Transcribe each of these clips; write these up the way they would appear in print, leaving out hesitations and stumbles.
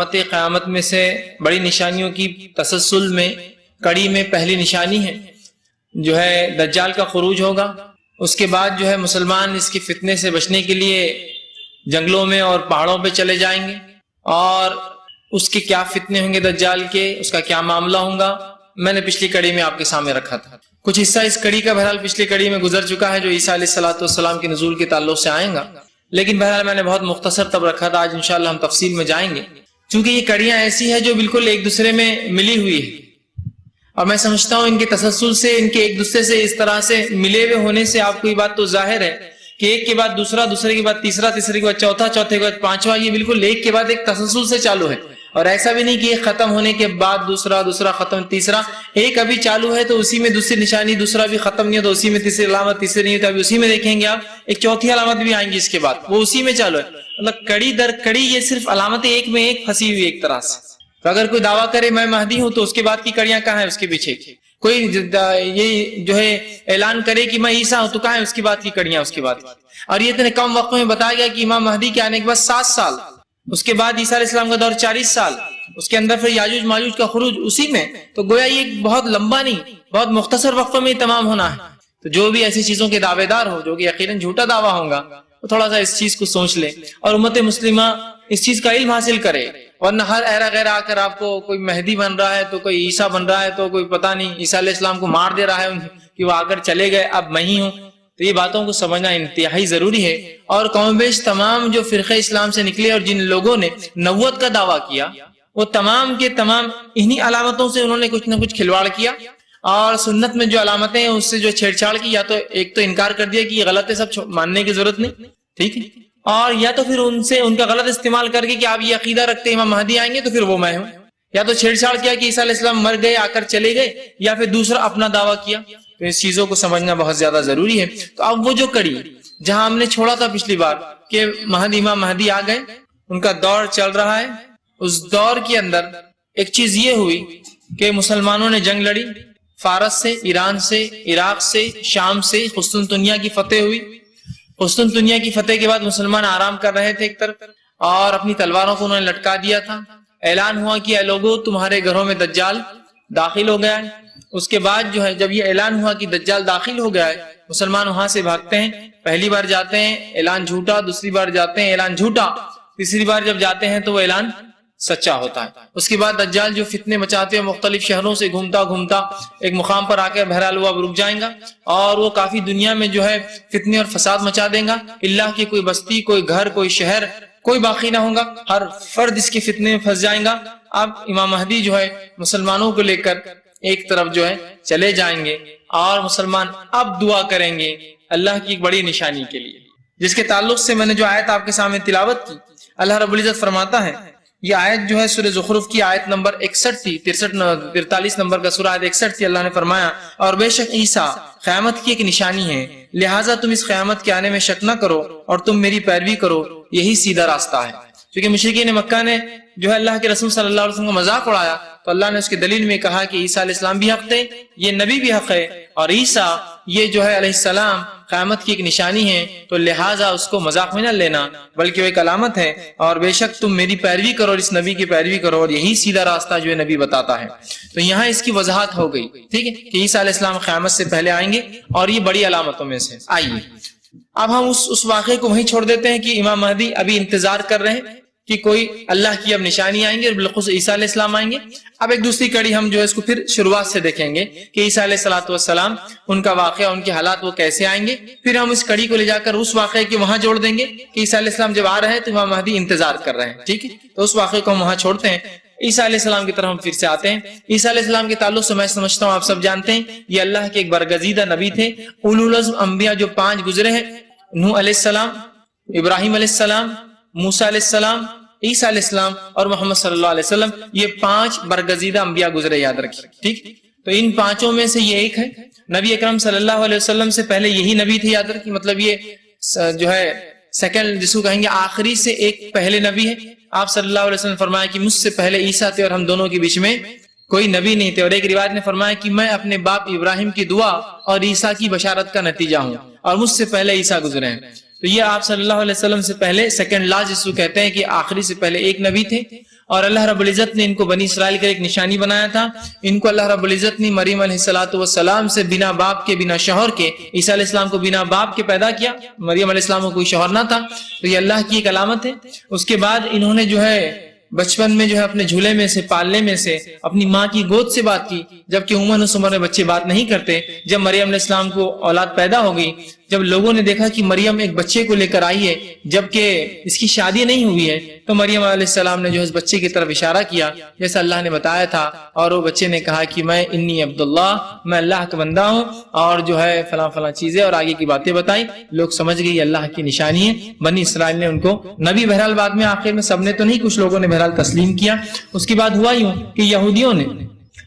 قیامت میں سے بڑی نشانیوں کی تسلسل میں کڑی میں پہلی نشانی ہے جو ہے دجال کا خروج ہوگا۔ اس کے بعد جو ہے مسلمان اس کے فتنے سے بچنے کے لیے جنگلوں میں اور پہاڑوں پہ چلے جائیں گے، اور اس کے کیا فتنے ہوں گے دجال کے، اس کا کیا معاملہ ہوگا، میں نے پچھلی کڑی میں آپ کے سامنے رکھا تھا۔ کچھ حصہ اس کڑی کا بہرحال پچھلی کڑی میں گزر چکا ہے جو عیسیٰ علیہ السلام کے نزول کے تعلق سے آئیں گا، لیکن بہرحال میں نے بہت مختصر تب رکھا تھا۔ آج انشاءاللہ ہم تفصیل میں جائیں گے، چونکہ یہ کڑیاں ایسی ہیں جو بالکل ایک دوسرے میں ملی ہوئی ہے، اور میں سمجھتا ہوں ان کے تسلسل سے، ان کے ایک دوسرے سے اس طرح سے ملے ہوئے ہونے سے آپ کو یہ بات تو ظاہر ہے کہ ایک کے بعد دوسرا، دوسرے کے بعد تیسرا، تیسرے کے بعد چوتھا، چوتھے کے بعد پانچواں، یہ بالکل ایک کے بعد ایک تسلسل سے چالو ہے، اور ایسا بھی نہیں کہ ایک ختم ہونے کے بعد دوسرا، دوسرا ختم تیسرا، ایک ابھی چالو ہے تو اسی میں دوسری نشانی، دوسرا بھی ختم نہیں ہے تو اسی میں تیسری علامت، تیسری نہیں ہے تو ابھی اسی میں دیکھیں گے آپ ایک چوتھی علامت بھی آئیں گی اس کے بعد، وہ اسی میں چالو ہے۔ مطلب کڑی در کڑی یہ صرف علامتیں ایک میں ایک پھنسی ہوئی ایک طرح سے۔ تو اگر کوئی دعویٰ کرے میں مہدی ہوں تو اس کے بعد کی کڑیاں کہاں ہیں؟ اس کے پیچھے کوئی یہ جو ہے اعلان کرے کہ میں عیسیٰ ہوں تو کہاں ہے اس کی بات کی کڑیاں اس کے بعد؟ اور یہ اتنے کم وقت میں بتایا گیا کہ امام مہدی کے آنے کے بعد 7 سال، اس کے بعد عیسیٰ علیہ السلام کا دور 40 سال، اس کے اندر پھر یاجوج ماجوج کا خروج اسی میں، تو گویا یہ بہت لمبا نہیں، بہت مختصر وقتوں میں تمام ہونا ہے۔ تو جو بھی ایسی چیزوں کے دعوے دار ہو جو کہ یقیناً جھوٹا دعویٰ ہوگا، وہ تھوڑا سا اس چیز کو سوچ لے اور امت مسلمہ اس چیز کا علم حاصل کرے، ورنہ ہر ایرا غیرہ آ کر آپ کو کوئی مہدی بن رہا ہے تو کوئی عیسیٰ بن رہا ہے تو کوئی پتہ نہیں عیسیٰ علیہ السلام کو مار دے رہا ہے کہ وہ آ کر چلے گئے اب میں ہی ہوں، تو یہ باتوں کو سمجھنا انتہائی ضروری ہے۔ اور کم بیش تمام جو فرقہ اسلام سے نکلے اور جن لوگوں نے نبوت کا دعویٰ کیا، وہ تمام کے تمام انہی علامتوں سے انہوں نے کچھ نہ کچھ کھلواڑ کیا، اور سنت میں جو علامتیں ہیں اس سے جو چھیڑ چھاڑ کی، یا تو ایک تو انکار کر دیا کہ یہ غلط ہے، سب ماننے کی ضرورت نہیں، ٹھیک ہے، اور یا تو پھر ان سے ان کا غلط استعمال کر کے کہ آپ یہ عقیدہ رکھتے ہیں امام مہدی آئیں گے تو پھر وہ میں ہوں، یا تو چھیڑ چھاڑ کیا کہ عیسیٰ علیہ السلام مر گئے آ کر چلے گئے، یا پھر دوسرا اپنا دعویٰ کیا۔ تو اس چیزوں کو سمجھنا بہت زیادہ ضروری ہے۔ تو اب وہ جو کڑی جہاں ہم نے چھوڑا تھا پچھلی بار کہ امام مہدی آ گئے، ان کا دور چل رہا ہے، اس دور کے اندر ایک چیز یہ ہوئی کہ مسلمانوں نے جنگ لڑی، فارس سے، ایران سے، عراق سے، شام سے، قسطنطنیہ کی فتح ہوئی۔ قسطنطنیہ کی فتح کے بعد مسلمان آرام کر رہے تھے ایک طرف، اور اپنی تلواروں کو انہوں نے لٹکا دیا تھا۔ اعلان ہوا کہ اے لوگو تمہارے گھروں میں دجال داخل ہو گیا ہے۔ اس کے بعد جو ہے جب یہ اعلان ہوا کہ دجال داخل ہو گیا ہے، مسلمان وہاں سے بھاگتے ہیں، پہلی بار جاتے ہیں اعلان جھوٹا، دوسری بار جاتے ہیں اعلان جھوٹا، تیسری بار جب جاتے ہیں تو وہ اعلان سچا ہوتا ہے۔ اس کے بعد دجال جو فتنے مچاتے ہیں مختلف شہروں سے گھومتا گھومتا ایک مقام پر آ کر بہرحال وہ اب رک جائیں گا، اور وہ کافی دنیا میں جو ہے فتنے اور فساد مچا دیں گا، اللہ کی کوئی بستی، کوئی گھر، کوئی شہر کوئی باقی نہ ہوگا، ہر فرد اس کے فتنے میں پھنس جائیں گا۔ اب امام مہدی جو ہے مسلمانوں کو لے کر ایک طرف جو ہے چلے جائیں گے، اور مسلمان اب دعا کریں گے اللہ کی ایک بڑی نشانی کے لیے، جس کے تعلق سے میں نے جو آیت آپ کے سامنے تلاوت کی، اللہ رب العزت فرماتا ہے، یہ آیت جو ہے سورہ زخرف کی آیت نمبر 61 تھی، 43 نمبر کا سورہ آیت 61 تھی۔ اللہ نے فرمایا اور بے شک عیسیٰ قیامت کی ایک نشانی ہے، لہٰذا تم اس قیامت کے آنے میں شک نہ کرو اور تم میری پیروی کرو، یہی سیدھا راستہ ہے۔ کیونکہ مشرکین مکہ نے جو ہے اللہ کے رسول صلی اللہ علیہ وسلم کا مذاق اڑایا، تو اللہ نے اس کی دلیل میں کہا کہ عیسیٰ علیہ السلام بھی حق تھے، یہ نبی بھی حق ہے، اور عیسیٰ یہ جو ہے علیہ السلام قیامت کی ایک نشانی ہے، تو لہٰذا اس کو مذاق میں نہ لینا بلکہ وہ ایک علامت ہے، اور بے شک تم میری پیروی کرو اور اس نبی کی پیروی کرو، اور یہی سیدھا راستہ جو ہے نبی بتاتا ہے۔ تو یہاں اس کی وضاحت ہو گئی، ٹھیک ہے، کہ عیسیٰ علیہ السلام قیامت سے پہلے آئیں گے، اور یہ بڑی علامتوں میں سے۔ آئیے اب ہم اس واقعے کو وہیں چھوڑ دیتے ہیں کہ امام مہدی ابھی انتظار کر رہے ہیں کہ کوئی اللہ کی اب نشانی آئیں گے، اور بالخصوص عیسیٰ علیہ السلام آئیں گے۔ اب ایک دوسری کڑی ہم جو ہے اس کو پھر شروعات سے دیکھیں گے کہ عیسیٰ علیہ السلام ان کا واقعہ، ان کے حالات وہ کیسے آئیں گے، پھر ہم اس کڑی کو لے جا کر اس واقعے کے وہاں جوڑ دیں گے کہ عیسیٰ علیہ السلام جب آ رہے ہیں تو امام مہدی انتظار کر رہے ہیں، ٹھیک ہے، تو اس واقعے کو ہم وہاں چھوڑتے ہیں۔ عیسیٰ علیہ السلام کی طرف ہم پھر سے آتے ہیں۔ عیسیٰ علیہ السلام کے تعلق سے میں سمجھتا ہوں آپ سب جانتے ہیں یہ اللہ کے ایک برگزیدہ نبی تھے، اولو العزم انبیاء جو 5 گزرے ہیں، نوح علیہ السلام، ابراہیم علیہ السلام، موسیٰ علیہ السلام، عیسیٰ علیہ السلام اور محمد صلی اللہ علیہ وسلم، یہ 5 برگزیدہ انبیاء گزرے، یاد رکھیے، ٹھیک۔ تو ان 5 میں سے یہ ایک ہے، نبی اکرم صلی اللہ علیہ وسلم سے پہلے یہی نبی تھے، یاد رکھیے، مطلب یہ جو ہے سیکنڈ جس کو کہیں گے آخری سے ایک پہلے نبی ہے۔ آپ صلی اللہ علیہ وسلم نے فرمایا کہ مجھ سے پہلے عیسیٰ تھے اور ہم دونوں کے بیچ میں کوئی نبی نہیں تھے، اور ایک روایت نے فرمایا کہ میں اپنے باپ ابراہیم کی دعا اور عیسیٰ کی بشارت کا نتیجہ ہوں، اور مجھ سے پہلے عیسیٰ گزرے ہیں۔ تو یہ آپ صلی اللہ علیہ وسلم سے پہلے سیکنڈ لاسٹ جس کو کہتے ہیں کہ آخری سے پہلے ایک نبی تھے، اور اللہ رب العزت نے ان کو بنی اسرائیل کا ایک نشانی بنایا تھا. ان کو اللہ رب العزت نے مریم علیہ السلام سے بنا باپ کے بنا شوہر کے، عیسیٰ علیہ السلام کو بنا باپ کے پیدا کیا. مریم علیہ السلام کو کوئی شوہر نہ تھا، تو یہ اللہ کی ایک علامت ہے. اس کے بعد انہوں نے جو ہے بچپن میں جو ہے اپنے جھولے میں سے، پالنے میں سے اپنی ماں کی گود سے بات کی، جبکہ عموماً اس عمر میں بچے بات نہیں کرتے. جب مریم علیہ السلام کو اولاد پیدا ہو گئی، جب لوگوں نے دیکھا کہ مریم ایک بچے کو لے کر آئی ہے جبکہ اس کی شادی نہیں ہوئی ہے، تو مریم علیہ السلام نے جو اس بچے کی طرف اشارہ کیا جیسا اللہ نے بتایا تھا، اور وہ بچے نے کہا کہ میں انی عبداللہ، میں اللہ کا بندہ ہوں، اور جو ہے فلاں فلاں چیزیں اور آگے کی باتیں بتائی. لوگ سمجھ گئی اللہ کی نشانی ہے. بنی اسرائیل نے ان کو نبی، بہرحال بعد میں آخر میں سب نے تو نہیں، کچھ لوگوں نے بہرحال تسلیم کیا. اس کے بعد ہوا یوں کہ یہودیوں نے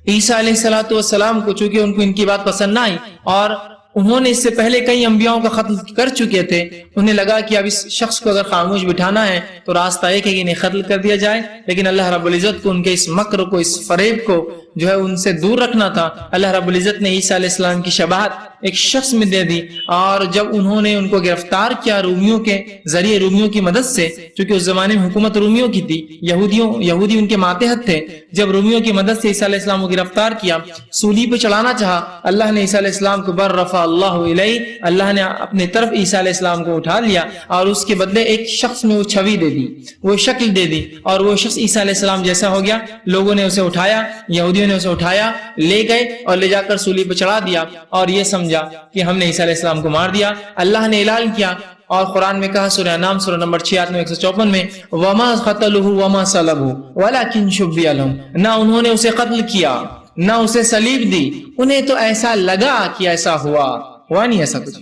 عیسیٰ علیہ السلام کو، چونکہ ان کو ان کی بات پسند نہ آئی اور انہوں نے اس سے پہلے کئی انبیاءوں کا قتل کر چکے تھے، انہیں لگا کہ اب اس شخص کو اگر خاموش بٹھانا ہے تو راستہ ایک ہے کہ انہیں قتل کر دیا جائے. لیکن اللہ رب العزت کو ان کے اس مکر کو، اس فریب کو جو ہے ان سے دور رکھنا تھا. اللہ رب العزت نے عیسیٰ علیہ السلام کی شباہت ایک شخص میں دے دی، اور جب انہوں نے ان کو گرفتار کیا رومیوں کے ذریعے، رومیوں کی مدد سے، چونکہ اس زمانے میں حکومت رومیوں کی تھی، یہودی ان کے ماتحت تھے. جب رومیوں کی مدد سے عیسیٰ علیہ السلام کو گرفتار کیا، سولی پہ چڑھانا چاہا، اللہ نے عیسیٰ علیہ السلام کو بررفع اللہ علیہ، اللہ نے اپنے طرف عیسیٰ علیہ السلام کو اٹھا لیا، اور اس کے بدلے ایک شخص میں وہ چھوی دے دی، وہ شکل دے دی، اور وہ شخص عیسیٰ علیہ السلام جیسا ہو گیا. لوگوں نے اسے اٹھایا، یہودیوں نے اسے اٹھایا، لے گئے اور لے جا کر سولی پہ چڑھا دیا، اور یہ سمجھا کہ ہم نے عیسیٰ علیہ السلام کو مار دیا. اللہ نے اعلان کیا اور قرآن میں کہا، سورہ انعام سورہ نمبر 86 154 میں، وَمَا قَتَلُوهُ وَمَا صَلَبُوهُ وَلَكِنْ شُبِّهَ لَهُمْ، نہ انہوں نے اسے قتل کیا نہ اسے صلیب دی، انہیں تو ایسا لگا کہ ایسا ہوا نہیں ایسا کچھ.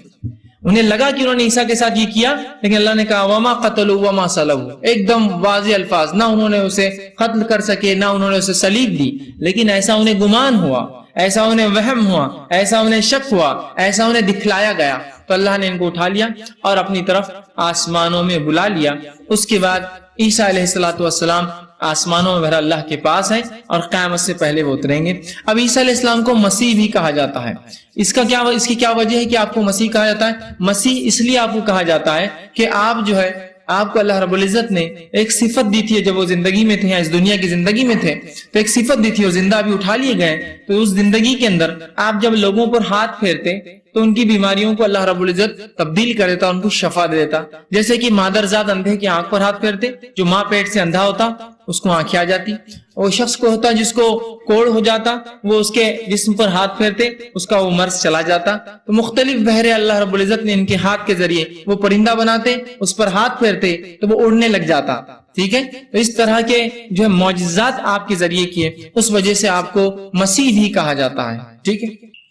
انہیں لگا کہ انہوں نے عیسیٰ کے ساتھ یہ کیا، لیکن اللہ نے کہا وما قتلوا وما صلبوا، ایک دم واضح الفاظ، نہ انہوں نے اسے قتل کر سکے نہ انہوں نے اسے صلیب دی، لیکن ایسا انہیں گمان ہوا، ایسا انہیں وہم ہوا، ایسا انہیں شک ہوا، ایسا انہیں دکھلایا گیا. تو اللہ نے ان کو اٹھا لیا اور اپنی طرف آسمانوں میں بلا لیا. اس کے بعد عیسیٰ علیہ السلام آسمانوں میں بہرحال اللہ کے پاس ہے اور قیامت سے پہلے وہ اتریں گے. اب عیسیٰ علیہ السلام کو مسیح بھی کہا جاتا ہے. اس کی کیا وجہ ہے کہ آپ کو مسیح کہا جاتا ہے؟ مسیح اس لیے آپ کو کہا جاتا ہے کہ آپ جو ہے، آپ کو اللہ رب العزت نے ایک صفت دی تھی جب وہ زندگی میں تھے یا اس دنیا کی زندگی میں تھے، تو ایک صفت دی تھی، اور زندہ بھی اٹھا لیے گئے. تو اس زندگی کے اندر آپ جب لوگوں پر ہاتھ پھیرتے تو ان کی بیماریوں کو اللہ رب العزت تبدیل کر دیتا، ان کو شفا دے دیتا. جیسے کہ مادرزاد اندھے کی آنکھ پر ہاتھ پھیرتے، جو ماں پیٹ سے اندھا ہوتا اس کو آنکھیں آ جاتی. وہ شخص کو ہوتا جس کو کوڑ ہو جاتا، وہ اس کے جسم پر ہاتھ پھیرتے، اس کا وہ مرض چلا جاتا. تو مختلف بہرے اللہ رب العزت نے ان کے ہاتھ کے ذریعے، وہ پرندہ بناتے، اس پر ہاتھ پھیرتے تو وہ اڑنے لگ جاتا. ٹھیک ہے، تو اس طرح کے جو ہے معجزات آپ کے ذریعے کیے، اس وجہ سے آپ کو مسیح بھی کہا جاتا ہے. ٹھیک ہے،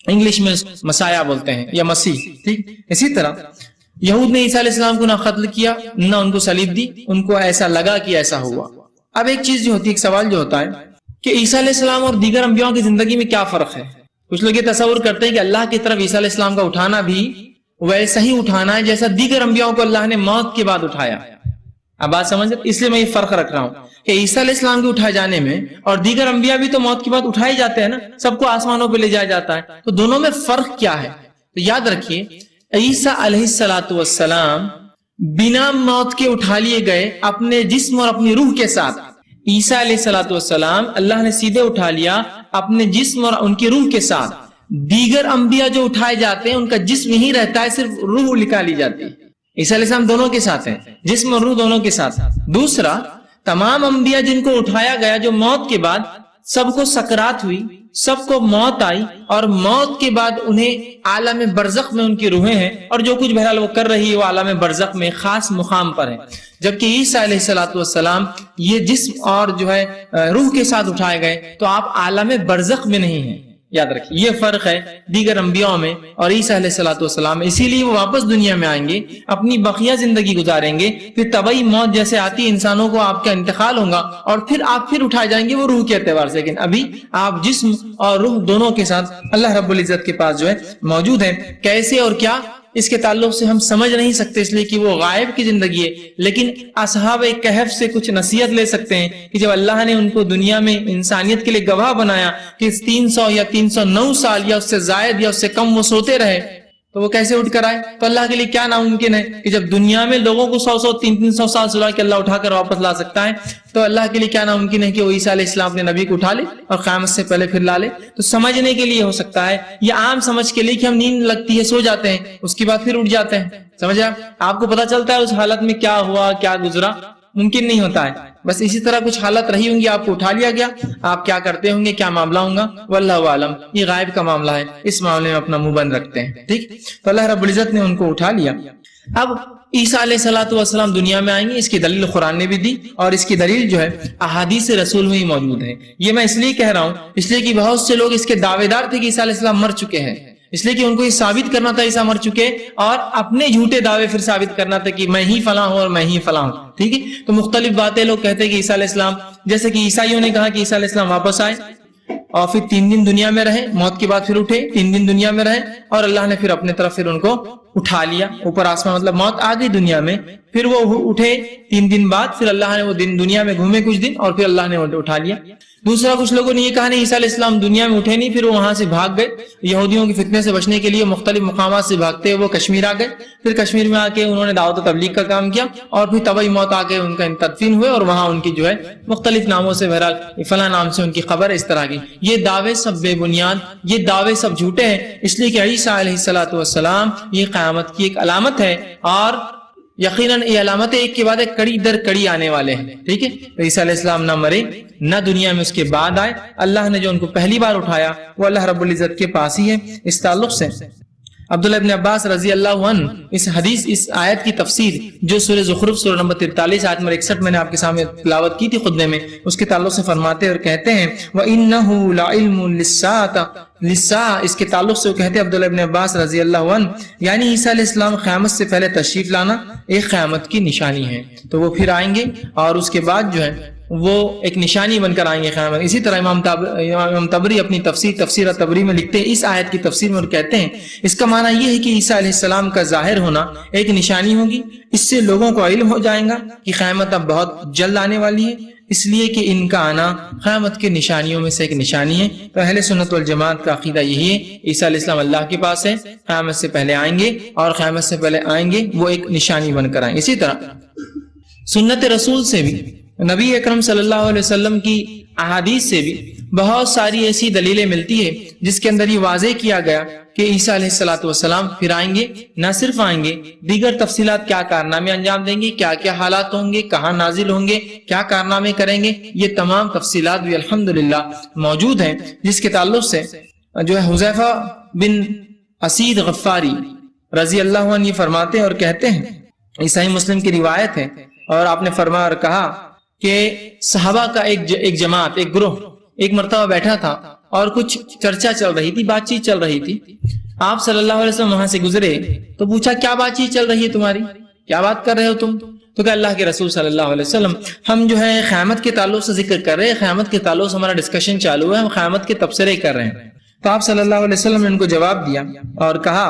انگلش میں مسایا بولتے ہیں یا مسیح. ٹھیک، اسی طرح یہود نے عیسیٰ علیہ السلام کو نہ قتل کیا نہ ان کو صلیب دی، ان کو ایسا لگا کہ ایسا ہوا. اب ایک چیز جو ہوتی ہے، ایک سوال جو ہوتا ہے کہ عیسیٰ علیہ السلام اور دیگر انبیاءوں کی زندگی میں کیا فرق ہے. کچھ لوگ یہ تصور کرتے ہیں کہ اللہ کی طرف عیسیٰ علیہ السلام کا اٹھانا بھی ویسا ہی اٹھانا ہے جیسا دیگر انبیاءوں کو اللہ نے موت کے بعد اٹھایا. اب بات سمجھ، اس لیے میں یہ فرق رکھ رہا ہوں کہ عیسیٰ علیہ السلام کے اٹھائے جانے میں اور دیگر انبیاء بھی تو موت کے بعد اٹھائے جاتے ہیں نا، سب کو آسمانوں پہ لے جایا جاتا ہے. تو دونوں میں فرق کیا ہے؟ تو یاد رکھیے، عیسیٰ علیہ السلام بنا موت کے اٹھا لیے گئے اپنے جسم اور اپنی روح کے ساتھ. عیسیٰ علیہ السلام اللہ نے سیدھے اٹھا لیا اپنے جسم اور ان کی روح کے ساتھ. دیگر انبیاء جو اٹھائے جاتے ہیں ان کا جسم ہی رہتا ہے، صرف روح نکالی جاتی ہے. عیسیٰ علیہ السلام دونوں کے ساتھ ہیں، جسم اور روح دونوں کے ساتھ. دوسرا، تمام انبیاء جن کو اٹھایا گیا، جو موت کے بعد سب کو سکرات ہوئی، سب کو موت آئی، اور موت کے بعد انہیں عالم برزخ میں ان کی روحیں ہیں، اور جو کچھ بہرحال وہ کر رہی ہے وہ عالم برزخ میں خاص مقام پر ہے. جبکہ عیسیٰ علیہ السلام یہ جسم اور جو ہے روح کے ساتھ اٹھائے گئے، تو آپ عالم برزخ میں نہیں ہیں. یاد رکھیے، یہ فرق ہے دیگر انبیاء میں اور عیسیٰ علیہ السلام. اسی لیے وہ واپس دنیا میں آئیں گے، اپنی بقیہ زندگی گزاریں گے، پھر طبعی موت جیسے آتی ہے انسانوں کو، آپ کا انتقال ہوگا اور پھر آپ پھر اٹھائے جائیں گے وہ روح کے اعتبار سے. لیکن ابھی آپ جسم اور روح دونوں کے ساتھ اللہ رب العزت کے پاس جو ہے موجود ہیں. کیسے اور کیا، اس کے تعلق سے ہم سمجھ نہیں سکتے، اس لیے کہ وہ غائب کی زندگی ہے. لیکن اصحاب کہف سے کچھ نصیحت لے سکتے ہیں کہ جب اللہ نے ان کو دنیا میں انسانیت کے لیے گواہ بنایا کہ 300 یا 309 سال یا اس سے زائد یا اس سے کم وہ سوتے رہے، تو وہ کیسے اٹھ کر آئے؟ تو اللہ کے لیے کیا ناممکن ہے کہ جب دنیا میں لوگوں کو 100 300 سال سلا کے اللہ اٹھا کر واپس لا سکتا ہے، تو اللہ کے لیے کیا ناممکن ہے کہ وہ عیسیٰ علیہ السلام اپنے نبی کو اٹھا لے اور قیامت سے پہلے پھر لا لے؟ تو سمجھنے کے لیے ہو سکتا ہے، یہ عام سمجھ کے لیے کہ ہم نیند لگتی ہے سو جاتے ہیں، اس کے بعد پھر اٹھ جاتے ہیں، سمجھا؟ آپ کو پتا چلتا ہے اس حالت میں کیا ہوا کیا گزرا، ممکن نہیں ہوتا ہے۔ بس اسی طرح کچھ حالت رہی ہوں گی، آپ کو اٹھا لیا گیا، آپ کیا کرتے ہوں گے، کیا معاملہ ہوگا، واللہ عالم، یہ غائب کا معاملہ ہے، اس معاملے میں اپنا منہ بند رکھتے ہیں، ٹھیک؟ تو اللہ رب العزت نے ان کو اٹھا لیا۔ اب عیسیٰ علیہ الصلوۃ والسلام دنیا میں آئیں گے، اس کی دلیل قرآن نے بھی دی، اور اس کی دلیل جو ہے احادیث رسول میں ہی موجود ہے۔ یہ میں اس لیے کہہ رہا ہوں، اس لیے کہ بہت سے لوگ اس کے دعوے دار تھے کہ عیسیٰ علیہ السلام مر چکے ہیں، اس لیے کہ ان کو یہ ثابت کرنا تھا عیسیٰ مر چکے، اور اپنے جھوٹے دعوے پھر ثابت کرنا تھا کہ میں ہی فلاں ہوں اور میں ہی فلاں ہوں، ٹھیک ہے؟ تو مختلف باتیں لوگ کہتے ہیں کہ عیسیٰ علیہ السلام، جیسے کہ عیسائیوں نے کہا کہ عیسیٰ علیہ السلام واپس آئے اور پھر 3 دن دنیا میں رہے، موت کے بعد پھر اٹھے، 3 دن دنیا میں رہے، اور اللہ نے پھر اپنے طرف پھر ان کو اٹھا لیا اوپر آسمان، مطلب موت آ گئی دنیا میں، پھر وہ اٹھے 3 دن بعد، پھر اللہ نے وہ دن دنیا میں گھومے کچھ دن اور پھر اللہ نے اٹھا لیا۔ دوسرا کچھ لوگوں نے یہ کہا نہیں عیسیٰ علیہ السلام دنیا میں اٹھے نہیں، پھر وہ وہاں سے بھاگ گئے، یہودیوں کے فتنے سے بچنے کے لیے مختلف مقامات سے بھاگتے وہ کشمیر آ گئے، پھر کشمیر میں آ کے انہوں نے دعوت و تبلیغ کا کام کیا، اور پھر طبعی موت آ کے ان کا تدفین ہوئے، اور وہاں ان کی جو ہے مختلف ناموں سے، بہرحال فلاں نام سے ان کی خبر اس طرح کی۔ یہ دعوے سب بے بنیاد، یہ دعوے سب جھوٹے ہیں، اس لیے کہ عیسیٰ علیہ الصلوۃ والسلام یہ قیامت کی ایک علامت ہے، اور یقیناً یہ علامتیں ایک کے بعد ایک کڑی در کڑی آنے والے ہیں، ٹھیک ہے؟ تو عیسیٰ علیہ السلام نہ مرے نہ دنیا میں اس کے بعد آئے، اللہ نے جو ان کو پہلی بار اٹھایا وہ اللہ رب العزت کے پاس ہی ہے۔ اس تعلق سے عبداللہ ابن عباس رضی اللہ عنہ اس حدیث، اس آیت کی تفسیر جو سورہ زخرف سورہ نمبر 43 آیت نمبر 61 میں نے آپ کے سامنے تلاوت کی تھی خطبے میں، اس کے تعلق سے فرماتے اور کہتے ہیں وَإِنَّهُ لَعِلْمٌ لِلسَّاعَةِ، اس کے تعلق سے وہ کہتے ہیں عبداللہ ابن عباس رضی اللہ عنہ، یعنی عیسیٰ علیہ السلام قیامت سے پہلے تشریف لانا ایک قیامت کی نشانی ہے، تو وہ پھر آئیں گے اور اس کے بعد جو ہے وہ ایک نشانی بن کر آئیں گے قیامت۔ اسی طرح امام طبری اپنی تفسیر طبری میں لکھتے ہیں، اس آیت کی تفسیر میں کہتے ہیں اس کا معنی یہ ہے کہ عیسیٰ علیہ السلام کا ظاہر ہونا ایک نشانی ہوگی، اس سے لوگوں کو علم ہو جائے گا کہ قیامت اب بہت جلد آنے والی ہے، اس لیے کہ ان کا آنا قیامت کے نشانیوں میں سے ایک نشانی ہے۔ تو اہل سنت والجماعت کا عقیدہ یہی ہے، عیسیٰ علیہ السلام اللہ کے پاس ہے، قیامت سے پہلے آئیں گے، اور قیامت سے پہلے آئیں گے وہ ایک نشانی بن کر آئیں گے۔ اسی طرح سنت رسول سے بھی، نبی اکرم صلی اللہ علیہ وسلم کی احادیث سے بھی بہت ساری ایسی دلیلیں ملتی ہے جس کے اندر یہ واضح کیا گیا کہ عیسیٰ علیہ الصلوۃ والسلام پھر آئیں گے، نہ صرف آئیں گے، دیگر تفصیلات کیا کارنامے انجام دیں گے، کیا کیا حالات ہوں گے، کہاں نازل ہوں گے، کیا کارنامے کریں گے، یہ تمام تفصیلات بھی الحمدللہ موجود ہیں، جس کے تعلق سے جو ہے حذیفہ بن اسید غفاری رضی اللہ عنہ یہ فرماتے ہیں اور کہتے ہیں، یہ صحیح مسلم کی روایت ہے، اور آپ نے فرمایا اور کہا کہ صحابہ کا ایک جماعت، ایک گروہ ایک مرتبہ بیٹھا تھا اور کچھ چرچا چل رہی تھی، بات چیت چل رہی تھی، آپ صلی اللہ علیہ وسلم وہاں سے گزرے تو پوچھا کیا بات چیت چل رہی ہے تمہاری، کیا بات کر رہے ہو تم؟ تو کہ اللہ کے رسول صلی اللہ علیہ وسلم ہم جو ہے قیامت کے تعلق سے ذکر کر رہے ہیں، قیامت کے تعلق سے ہمارا ڈسکشن چالو ہے، ہم قیامت کے تبصرے کر رہے ہیں۔ تو آپ صلی اللہ علیہ وسلم نے ان کو جواب دیا اور کہا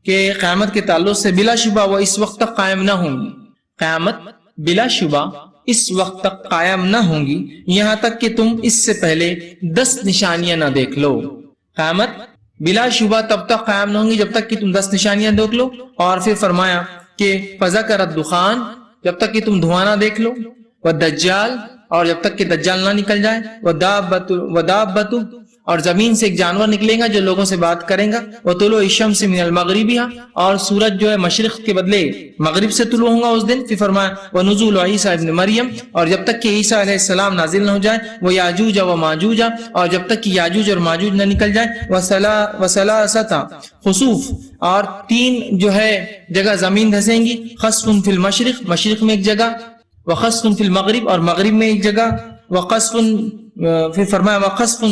کہ قیامت کے تعلق سے بلا شبہ وہ اس وقت تک قائم نہ ہوں گی، قیامت بلا شبہ اس وقت تک قائم نہ ہوں گی یہاں تک کہ تم اس سے پہلے 10 نشانیاں نہ دیکھ لو۔ قیامت بلا شبہ تب تک قائم نہ ہوں گی جب تک کہ تم 10 نشانیاں دیکھ لو، اور پھر فرمایا کہ فذکر الدخان، جب تک کہ تم دھواں نہ دیکھ لو، والدجال، اور جب تک کہ دجال نہ نکل جائے، ودابۃ، اور زمین سے ایک جانور نکلے گا جو لوگوں سے بات کرے گا، وطلوع الشمس من المغربها، اور سورج جو ہے مشرق کے بدلے مغرب سے طلوع ہوگا اس دن۔ پھر فرمایا ونزول عیسیٰ ابن مریم، اور جب تک کہ عیسیٰ علیہ السلام نازل نہ ہو جائے، ویاجوج وماجوج، اور جب تک کہ یاجوج اور ماجوج نہ نکل جائے، وثلاثۃ خسوف، اور 3 جو ہے جگہ زمین دھسیں گی، خسف فی المشرق، مشرق میں ایک جگہ، وخسف فی المغرب، اور مغرب میں ایک جگہ، وخسف، پھر فرمایا وخسف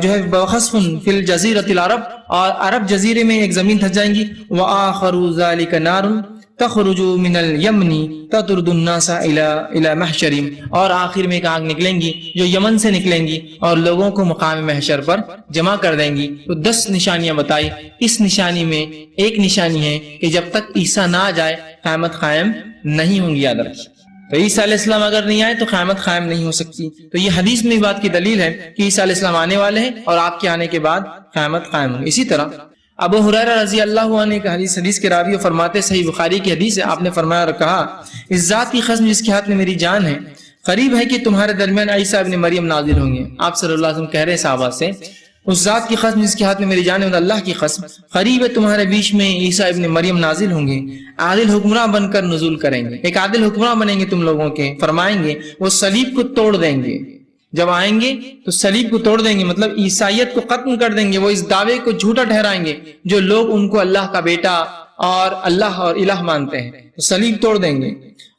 جو ہے بخسف فی الجزیرۃ العرب، اور عرب جزیرے میں ایک زمین دھس جائیں گی، وآخر ذلک نار تخرج من الیمن تطرد الناس الی محشر، اور آخر میں ایک آگ نکلیں گی جو یمن سے نکلیں گی اور لوگوں کو مقام محشر پر جمع کر دیں گی۔ تو 10 نشانیاں بتائی، اس نشانی میں ایک نشانی ہے کہ جب تک عیسیٰ نہ آ جائے قیامت قائم نہیں ہوں گی، یاد رکھیے۔ تو عیسیٰ علیہ السلام اگر نہیں آئے تو قیامت قائم نہیں ہو سکتی۔ تو یہ حدیث میں بات کی دلیل ہے کہ عیسیٰ علیہ السلام آنے والے ہیں اور آپ کے آنے کے بعد قیامت قائم ہوگی۔ اسی طرح ابو ہریرہ رضی اللہ عنہ ایک حدیث کے راوی فرماتے، صحیح بخاری کی حدیث ہے، آپ نے فرمایا اور کہا، اس ذات کی قسم جس کے ہاتھ میں میری جان ہے، قریب ہے کہ تمہارے درمیان عیسیٰ ابن مریم نازل ہوں گے۔ آپ صلی اللہ علیہ وسلم کہہ رہے ہیں صحابہ سے، اس ذات کی قسم جس کے ہاتھ میں میری جان ہے، اللہ کی قسم، قریب ہے تمہارے بیچ میں عیسیٰ ابن مریم نازل ہوں گے، عادل حکمراں بن کر نزول کریں گے، ایک عادل حکمراں بنیں گے تم لوگوں کے، فرمائیں گے وہ صلیب کو توڑ دیں گے، جب آئیں گے تو صلیب کو توڑ دیں گے، مطلب عیسائیت کو ختم کر دیں گے، وہ اس دعوے کو جھوٹا ٹھہرائیں گے جو لوگ ان کو اللہ کا بیٹا اور اللہ اور الہ مانتے ہیں، تو صلیب توڑ دیں گے۔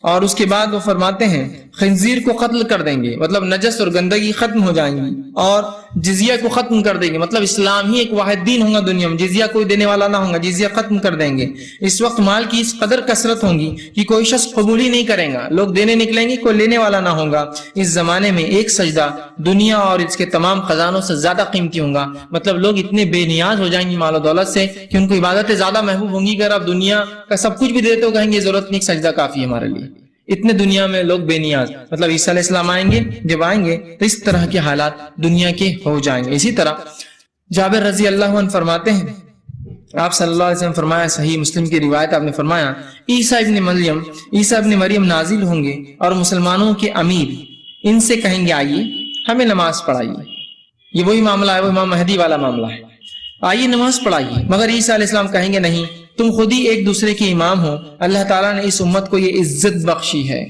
اور اس کے بعد وہ فرماتے ہیں خنزیر کو قتل کر دیں گے، مطلب نجس اور گندگی ختم ہو جائیں گی، اور جزیہ کو ختم کر دیں گے، مطلب اسلام ہی ایک واحد دین ہوگا دنیا میں، جزیہ کوئی دینے والا نہ ہوگا، جزیہ ختم کر دیں گے۔ اس وقت مال کی اس قدر کثرت ہوگی کہ کوئی شخص قبول ہی نہیں کرے گا، لوگ دینے نکلیں گے، کوئی لینے والا نہ ہوگا۔ اس زمانے میں ایک سجدہ دنیا اور اس کے تمام خزانوں سے زیادہ قیمتی ہوگا، مطلب لوگ اتنے بے نیاز ہو جائیں گے مال و دولت سے کہ ان کو عبادتیں زیادہ محبوب ہوں گی۔ اگر آپ دنیا کا سب کچھ بھی دیتے ہو کہیں گے ضرورت نہیں، سجدہ کافی ہے ہمارے لیے، اتنے دنیا میں لوگ بے نیاز، مطلب عیسیٰ علیہ السلام آئیں گے، جب آئیں گے تو اس طرح کے حالات دنیا کے ہو جائیں گے۔ اسی طرح جابر رضی اللہ عنہ فرماتے ہیں، آپ صلی اللہ علیہ وسلم فرمایا، صحیح مسلم کی روایت، آپ نے فرمایا عیسیٰ ابن مریم نازل ہوں گے اور مسلمانوں کے امیر ان سے کہیں گے آئیے ہمیں نماز پڑھائیے، یہ وہی معاملہ ہے، وہ امام مہدی والا معاملہ ہے، آئیے نماز پڑھائیے، مگر عیسیٰ علیہ السلام کہیں گے نہیں، تم خود ہی ایک دوسرے کے امام ہو، اللہ تعالیٰ نے اس امت کو یہ عزت بخشی ہے۔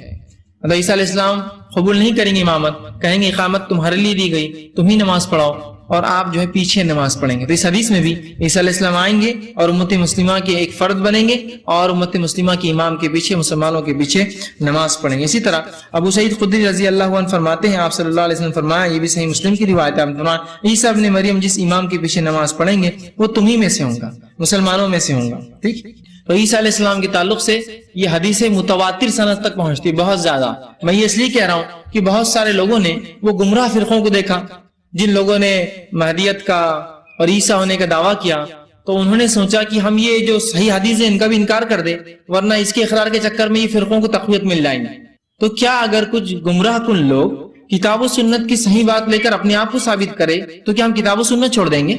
مطلب عیسیٰ علیہ السلام قبول نہیں کریں گے امامت، کہیں گے اقامت تمہارے لیے دی گئی، تم ہی نماز پڑھاؤ، اور آپ جو ہے پیچھے نماز پڑھیں گے۔ تو اس حدیث میں بھی عیسیٰ علیہ السلام آئیں گے اور امت مسلمہ کے ایک فرد بنیں گے اور امت مسلمہ کے امام کے پیچھے، مسلمانوں کے پیچھے نماز پڑھیں گے۔ اسی طرح ابو سعید خدری رضی اللہ عنہ فرماتے ہیں، آپ صلی اللہ علیہ وسلم فرمایا، یہ بھی صحیح مسلم کی روایت ہے، آپ نے فرمایا عیسیٰ ابن مریم جس امام کے پیچھے نماز پڑھیں گے وہ تمہیں میں سے ہوں گا، مسلمانوں میں سے ہوں گا۔ ٹھیک، تو عیسیٰ علیہ السلام کے تعلق سے یہ حدیث متواتر سند تک پہنچتی ہے، بہت زیادہ۔ میں یہ اس لیے کہہ رہا ہوں کہ بہت سارے لوگوں نے وہ گمراہ فرقوں کو دیکھا، جن لوگوں نے مہدیت کا اور عیسیٰ ہونے کا دعویٰ کیا، تو انہوں نے سوچا کہ ہم یہ جو صحیح حدیث ہے ان کا بھی انکار کر دیں، ورنہ اس کے اقرار کے چکر میں یہ فرقوں کو تقویت مل جائیں گی۔ تو کیا اگر کچھ گمراہ کن لوگ کتاب و سنت کی صحیح بات لے کر اپنے آپ کو ثابت کرے تو کیا ہم کتاب و سنت چھوڑ دیں گے؟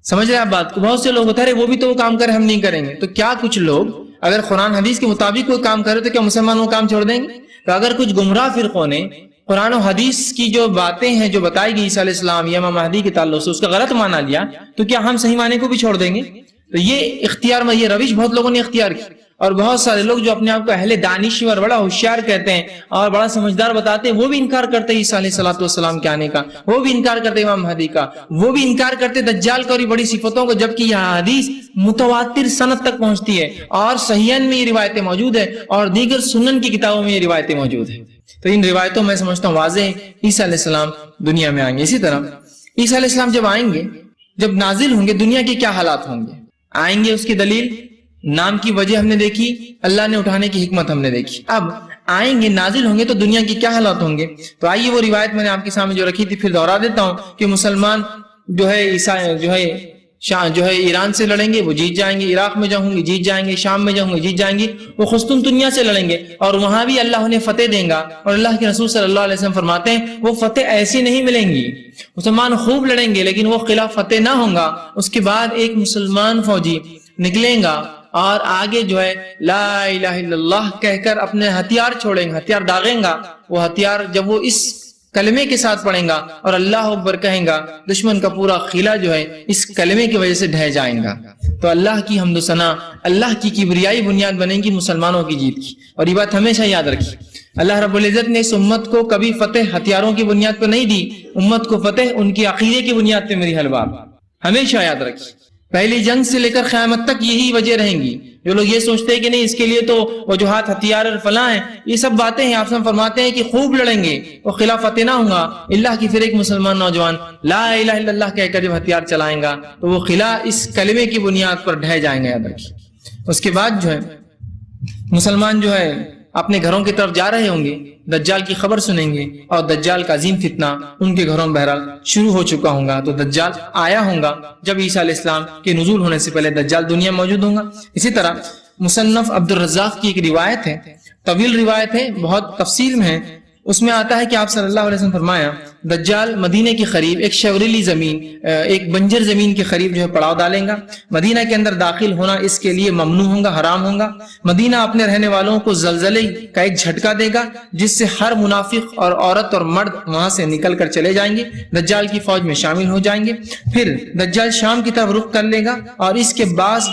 سمجھ رہے ہیں آپ بات کو؟ بہت سے لوگ ہوتا ہے وہ بھی تو وہ کام کرے، ہم نہیں کریں گے۔ تو کیا کچھ لوگ اگر قرآن حدیث کے مطابق کوئی کام کرے تو کیا مسلمان وہ کام چھوڑ دیں گے؟ تو اگر کچھ گمراہ فرقوں نے قرآن و حدیث کی جو باتیں ہیں جو بتائی گئی عیسیٰ علیہ السلام یا امام مہدی کے تعلق سے اس کا غلط مانا لیا، تو کیا ہم صحیح معنی کو بھی چھوڑ دیں گے؟ تو یہ اختیار میں یہ روش بہت لوگوں نے اختیار کی، اور بہت سارے لوگ جو اپنے آپ کو اہل دانشور بڑا ہوشیار کہتے ہیں اور بڑا سمجھدار بتاتے ہیں، وہ بھی انکار کرتے ہیں عیسیٰ علیہ السلام کے آنے کا، وہ بھی انکار کرتے امام مہدی کا، وہ بھی انکار کرتے دجال کا اور بڑی صفتوں کو، جبکہ یہ حدیث متواتر سند تک پہنچتی ہے اور صحیحین میں یہ روایتیں موجود ہیں اور دیگر سنن کی کتابوں میں یہ روایتیں موجود ہیں۔ تو ان روایتوں میں سمجھتا ہوں واضح عیسیٰ علیہ السلام دنیا میں آئیں گے۔ اسی طرح عیسیٰ علیہ السلام جب آئیں گے، جب نازل ہوں گے، دنیا کے کیا حالات ہوں گے؟ آئیں گے، اس کی دلیل نام کی وجہ ہم نے دیکھی، اللہ نے اٹھانے کی حکمت ہم نے دیکھی۔ اب آئیں گے، نازل ہوں گے تو دنیا کی کیا حالات ہوں گے؟ تو آئیے وہ روایت میں نے آپ کے سامنے جو رکھی تھی پھر دوہرا دیتا ہوں کہ مسلمان جو ہے ایران سے لڑیں گے، وہ جیت جائیں گے، عراق میں جاؤں گے جیت جائیں گے، شام میں جاؤں گے جیت جائیں گے، وہ قسطنطنیہ سے لڑیں گے اور وہاں بھی اللہ انہیں فتح دیں گا، اور اللہ کے رسول صلی اللہ علیہ وسلم فرماتے ہیں وہ فتح ایسی نہیں ملیں گی، مسلمان خوب لڑیں گے لیکن وہ قلعہ فتح نہ ہوں گا۔ اس کے بعد ایک مسلمان فوجی نکلیں گا اور آگے جو ہے لا الہ الا اللہ کہہ کر اپنے ہتھیار چھوڑیں گا، ہتھیار داغیں گا، وہ ہتھیار جب وہ اس کلمے کے ساتھ پڑھیں گا اور اللہ اکبر کہیں گا، دشمن کا پورا قلعہ جو ہے اس کلمے کی وجہ سے ڈھہ جائیں گا۔ تو اللہ کی حمد و ثنا، اللہ کی کبریائی بنیاد بنے گی مسلمانوں کی جیت کی، اور یہ بات ہمیشہ یاد رکھی، اللہ رب العزت نے اس امت کو کبھی فتح ہتھیاروں کی بنیاد پر نہیں دی، امت کو فتح ان کی عقیدے کی بنیاد پہ میری حلباب، ہمیشہ یاد رکھی۔ پہلی جنگ سے لے کر قیامت تک یہی وجہ رہیں گی۔ جو لوگ یہ سوچتے ہیں کہ نہیں اس کے لیے تو وجوہات ہتھیار اور فلاں ہیں، یہ سب باتیں ہیں۔ آپ سے فرماتے ہیں کہ خوب لڑیں گے، وہ خلاف فتح نہ ہوں گا اللہ کی، پھر ایک مسلمان نوجوان لا الہ الا اللہ کہہ کر جب ہتھیار چلائیں گا تو وہ خلا اس کلمے کی بنیاد پر ڈھہ جائیں گے، یاد رکھیے۔ اس کے بعد جو ہے مسلمان جو ہے اپنے گھروں کی طرف جا رہے ہوں گے، دجال کی خبر سنیں گے اور دجال کا عظیم فتنہ ان کے گھروں میں بہرحال شروع ہو چکا ہوگا۔ تو دجال آیا ہوگا جب عیسیٰ علیہ السلام کے نزول ہونے سے پہلے دجال دنیا میں موجود ہوگا۔ اسی طرح مصنف عبد الرزاق کی ایک روایت ہے، طویل روایت ہے، بہت تفصیل میں ہے، اس میں آتا ہے کہ آپ صلی اللہ علیہ وسلم فرمایا دجال مدینہ کے قریب ایک شوریلی زمین، ایک بنجر زمین کے قریب جو ہے پڑاؤ ڈالیں گا. مدینہ کے اندر داخل ہونا اس کے لیے ممنوع ہوگا، حرام ہوگا. مدینہ اپنے رہنے والوں کو زلزلے کا ایک جھٹکا دے گا جس سے ہر منافق اور عورت اور مرد وہاں سے نکل کر چلے جائیں گے، دجال کی فوج میں شامل ہو جائیں گے. پھر دجال شام کی طرف رخ کر لے گا اور اس کے بعض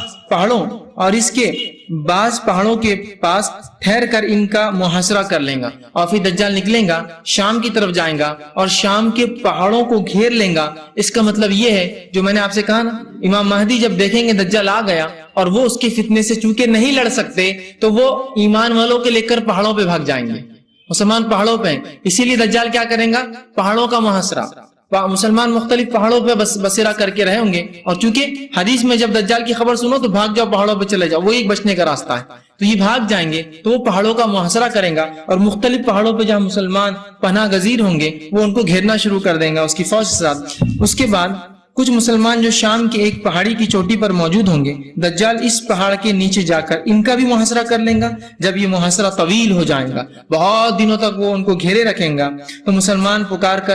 پہاڑوں کے پاس ٹھہر کر ان کا محاصرہ کر لیں گا. اور پھر دجال نکلیں گا، شام کی طرف جائیں گا اور شام کے پہاڑوں کو گھیر لیں گا. اس کا مطلب یہ ہے جو میں نے آپ سے کہا نا، امام مہدی جب دیکھیں گے دجال آ گیا اور وہ اس کے فتنے سے چونکہ نہیں لڑ سکتے تو وہ ایمان والوں کے لے کر پہاڑوں پہ بھاگ جائیں گے. مسلمان پہاڑوں پہ ہیں، اسی لیے دجال کیا کریں گا؟ پہاڑوں کا محاصرہ. مسلمان مختلف پہاڑوں پہ بسیرا کر کے رہے ہوں گے، اور چونکہ حدیث میں جب دجال کی خبر سنو تو بھاگ جاؤ، پہاڑوں پہ چلے جاؤ، وہ ایک بچنے کا راستہ ہے. تو یہ بھاگ جائیں گے تو وہ پہاڑوں کا محاصرہ کریں گا اور مختلف پہاڑوں پہ جہاں مسلمان پناہ گزیر ہوں گے وہ ان کو گھیرنا شروع کر دیں گا اس کی فوج کے ساتھ. اس کے بعد کچھ مسلمان جو شام کے ایک پہاڑی کی چوٹی پر موجود ہوں گے، دجال اس پہاڑ کے نیچے جا کر ان کا بھی محاصرہ کر لیں گا. جب یہ محاصرہ طویل ہو جائے گا، بہت دنوں تک وہ ان کو گھیرے رکھیں گا، تو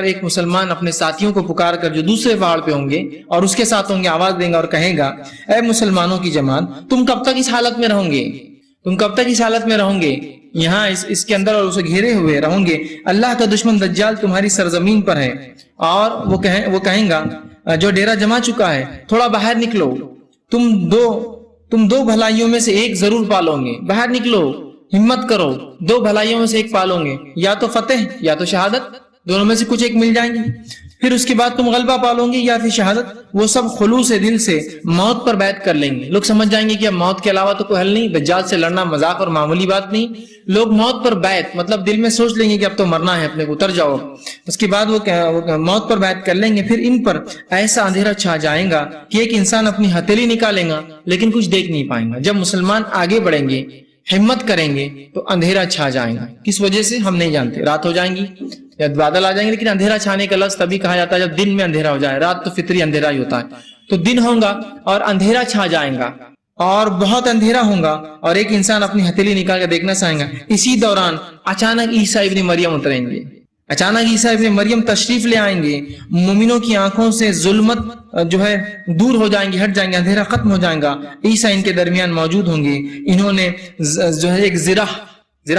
ایک مسلمان اپنے ساتھیوں کو پکار کر جو دوسرے پہاڑ پہ ہوں گے اور اس کے ساتھ ہوں گے آواز دیں گا اور کہے گا اے مسلمانوں کی جماعت، تم کب تک اس حالت میں رہو گے؟ یہاں اس کے اندر اور اسے گھیرے ہوئے رہوں گے. اللہ کا دشمن دجال تمہاری سرزمین پر ہے. اور وہ کہیں گا جو ڈیرا جما چکا ہے، تھوڑا باہر نکلو، تم دو بھلائیوں میں سے ایک ضرور پالو گے. باہر نکلو، ہمت کرو، دو بھلائیوں میں سے ایک پالو گے، یا تو فتح یا تو شہادت، دونوں میں سے کچھ ایک مل جائیں گی. پھر اس کے بعد تم غلبہ پالو گے یا پھر شہادت. وہ سب خلوص دل سے موت پر بیعت کر لیں گے. لوگ سمجھ جائیں گے کہ اب موت کے علاوہ تو کوئی حل نہیں، دجال سے لڑنا مذاق اور معمولی بات نہیں. لوگ موت پر بیعت مطلب دل میں سوچ لیں گے کہ اب تو مرنا ہے، اپنے کو اتر جاؤ. اس کے بعد وہ موت پر بیعت کر لیں گے. پھر ان پر ایسا اندھیرا چھا جائے گا کہ ایک انسان اپنی ہتھیلی نکالے گا لیکن کچھ دیکھ نہیں پائیں گا. جب مسلمان آگے بڑھیں گے، ہمت کریں گے تو اندھیرا چھا جائے گا. کس وجہ سے ہم نہیں جانتے. رات ہو جائیں گی یا بادل آ جائیں گے، لیکن اندھیرا چھانے کا لفظ تبھی کہا جاتا ہے جب دن میں اندھیرا ہو جائے. رات تو فطری اندھیرا ہی ہوتا ہے. تو دن ہوگا اور اندھیرا چھا جائے گا اور بہت اندھیرا ہوگا اور ایک انسان اپنی ہتھیلی نکال کے دیکھنا چاہیں گا. اسی دوران اچانک عیسیٰ ابن مریم اتریں گے. اچانک عیسیٰ ابن مریم تشریف لے آئیں گے. مومنوں کی آنکھوں سے ظلمت جو ہے دور ہو جائیں گے، ہٹ جائیں گے، اندھیرا ختم ہو جائے گا. عیسیٰ ان کے درمیان موجود ہوں گے. انہوں نے جو ہے ایک زرہ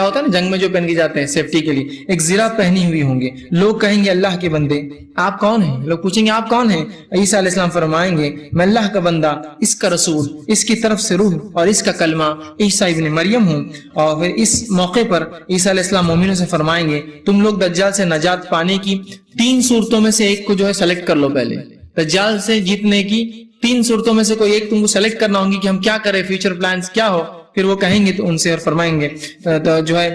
ہوتا ہے نا جنگ میں جو پہن کے جاتے ہیں سیفٹی کے لیے، ایک زرہ پہنی ہوئی ہوں گے. لوگ کہیں گے اللہ کے بندے آپ کون ہیں؟ لوگ پوچھیں گے آپ کون ہیں؟ عیسیٰ علیہ السلام فرمائیں گے میں اللہ کا بندہ، اس کا رسول، اس کی طرف سے روح اور اس کا کلمہ عیسیٰ ابن مریم ہوں. اور پھر اس موقع پر عیسیٰ علیہ السلام مومنوں سے فرمائیں گے تم لوگ دجال سے نجات پانے کی 3 صورتوں میں سے ایک کو جو ہے سلیکٹ کر لو. پہلے دجال سے جیتنے کی 3 صورتوں میں سے کوئی ایک تم کو سلیکٹ کرنا ہوگی کہ ہم کیا کریں، فیوچر پلانز کیا ہو. پھر وہ کہیں گے تو ان سے اور فرمائیں گے تو جو ہے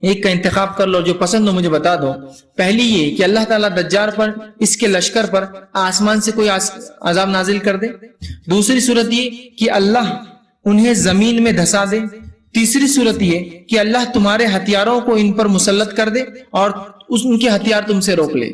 ایک کا انتخاب کر لو، جو پسند ہو مجھے بتا دو. پہلی یہ کہ اللہ تعالیٰ دجال پر، اس کے لشکر پر آسمان سے کوئی عذاب نازل کر دے. دوسری صورت یہ کہ اللہ انہیں زمین میں دھسا دے. تیسری صورت یہ کہ اللہ تمہارے ہتھیاروں کو ان پر مسلط کر دے اور ان کے ہتھیار تم سے روک لے.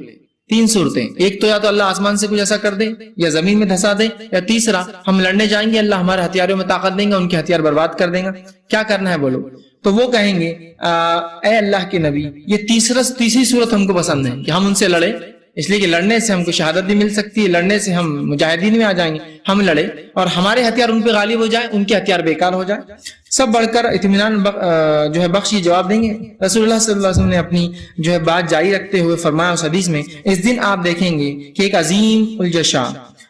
3 صورتیں، ایک تو یا تو اللہ آسمان سے کچھ ایسا کر دے یا زمین میں دھسا دے، یا تیسرا ہم لڑنے جائیں گے اللہ ہمارے ہتھیاروں میں طاقت دیں گا، ان کے ہتھیار برباد کر دیں گا. کیا کرنا ہے بولو؟ تو وہ کہیں گے اے اللہ کے نبی یہ تیسری صورت ہم کو پسند ہے کہ ہم ان سے لڑے، اس لیے کہ لڑنے سے ہم کو شہادت بھی مل سکتی ہے، لڑنے سے ہم مجاہدین میں آ جائیں گے. ہم لڑے اور ہمارے ہتھیار ان پہ غالب ہو جائے، ان کے ہتھیار بیکار ہو جائے. سب بڑھ کر اطمینان جو ہے بخش یہ جواب دیں گے. رسول اللہ صلی اللہ علیہ وسلم نے اپنی جو ہے بات جاری رکھتے ہوئے فرمایا اس حدیث میں اس دن آپ دیکھیں گے کہ ایک عظیم الجشا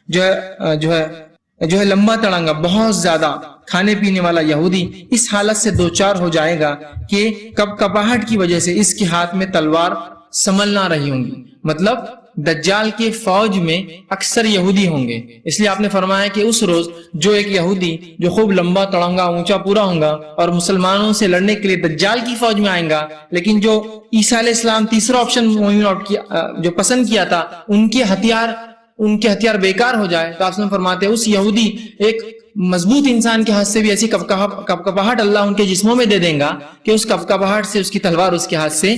جو ہے لمبا تڑنگا بہت زیادہ کھانے پینے والا یہودی اس حالت سے دوچار ہو جائے گا کہ کپاہٹ کی وجہ سے اس کے ہاتھ میں تلوار سنبھل نہ رہی ہوں گی. مطلب دجال کے فوج میں اکثر یہودی ہوں گے. اس لیے آپ نے فرمایا کہ اس روز جو ایک یہودی جو خوب لمبا تڑنگا اونچا پورا ہوگا اور مسلمانوں سے لڑنے کے لیے دجال کی فوج میں آئیں گا، لیکن جو عیسیٰ علیہ السلام تیسرا آپشن جو پسند کیا تھا ان کے ہتھیار بیکار ہو جائے، تو آپ نے فرماتے ہیں اس یہودی ایک مضبوط انسان کے ہاتھ سے بھی ایسی کپکپاہٹ اللہ ان کے جسموں میں دے دیں گا کہ اس کپکپاہٹ سے اس کی تلوار اس کے ہاتھ سے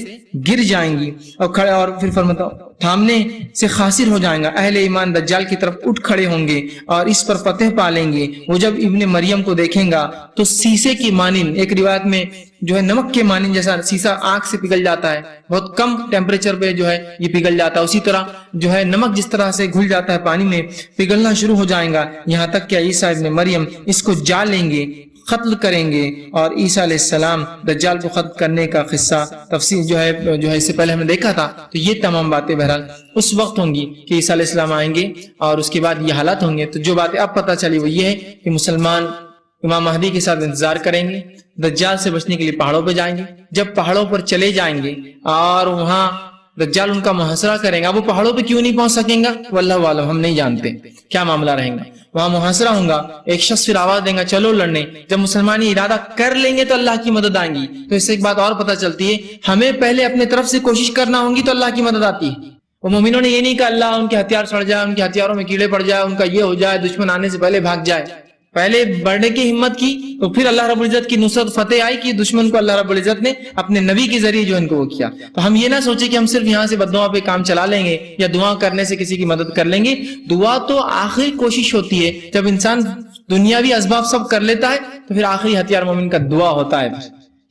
گر جائیں گی اور کھڑے، اور پھر فرماتا تھامنے سے خاسر ہو جائیں گا، اہل ایمان دجال کی طرف اٹھ کھڑے ہوں گے اور اس پر فتح پا لیں گے۔ وہ جب ابن مریم کو دیکھیں گا تو سیسے کی مانند، ایک روایت میں جو ہے نمک کے مانند جیسا سیسا آنکھ سے پگھل جاتا ہے، بہت کم ٹیمپریچر پہ جو ہے یہ پگھل جاتا ہے، اسی طرح جو ہے نمک جس طرح سے گھل جاتا ہے پانی میں، پگھلنا شروع ہو جائے گا، یہاں تک کہ عیسیٰ ابن مریم اس کو جا لیں گے، قتل کریں گے۔ اور عیسیٰ علیہ السلام دجال کو قتل کرنے کا قصہ تفصیل جو ہے اس سے پہلے ہم نے دیکھا تھا، تو یہ تمام باتیں بہرحال اس وقت ہوں گی کہ عیسیٰ علیہ السلام آئیں گے اور اس کے بعد یہ حالات ہوں گے۔ تو جو باتیں اب پتہ چلی وہ یہ ہے کہ مسلمان امام مہدی کے ساتھ انتظار کریں گے، دجال سے بچنے کے لیے پہاڑوں پہ جائیں گے، جب پہاڑوں پر چلے جائیں گے اور وہاں دجال ان کا محاصرہ کریں گا، وہ پہاڑوں پہ کیوں نہیں پہنچ سکیں گا واللہ عالم، ہم نہیں جانتے کیا معاملہ رہے گا، وہاں محاصرہ ہوگا، ایک شخص پھر آواز دیں گا چلو لڑنے، جب مسلمان ارادہ کر لیں گے تو اللہ کی مدد آئیں گی۔ تو اس سے ایک بات اور پتہ چلتی ہے، ہمیں پہلے اپنے طرف سے کوشش کرنا ہوگی تو اللہ کی مدد آتی ہے۔ وہ مومنوں نے یہ نہیں کہا اللہ ان کے ہتھیار سڑ جائے، ان کے ہتھیاروں میں کیڑے پڑ جائے، ان کا یہ ہو جائے، دشمن آنے سے پہلے بھاگ جائے، پہلے بڑھنے کی ہمت کی تو پھر اللہ رب العزت کی نصرت فتح آئی کہ دشمن کو اللہ رب العزت نے اپنے نبی کے ذریعے جو ان کو وہ کیا۔ تو ہم یہ نہ سوچیں کہ ہم صرف یہاں سے بد دعا پہ کام چلا لیں گے یا دعا کرنے سے کسی کی مدد کر لیں گے، دعا تو آخری کوشش ہوتی ہے، جب انسان دنیاوی اسباب سب کر لیتا ہے تو پھر آخری ہتھیار مومن کا دعا ہوتا ہے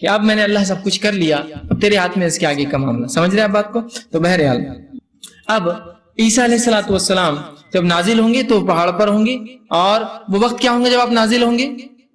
کہ اب میں نے اللہ سب کچھ کر لیا، اب تیرے ہاتھ میں اس کے آگے کا معاملہ۔ سمجھ رہے آپ بات کو؟ تو بہرحال اب عیسیٰ علیہ السلام جب نازل ہوں گے تو پہاڑ پر ہوں گے، اور وہ وقت کیا ہوں گے جب آپ نازل ہوں گے؟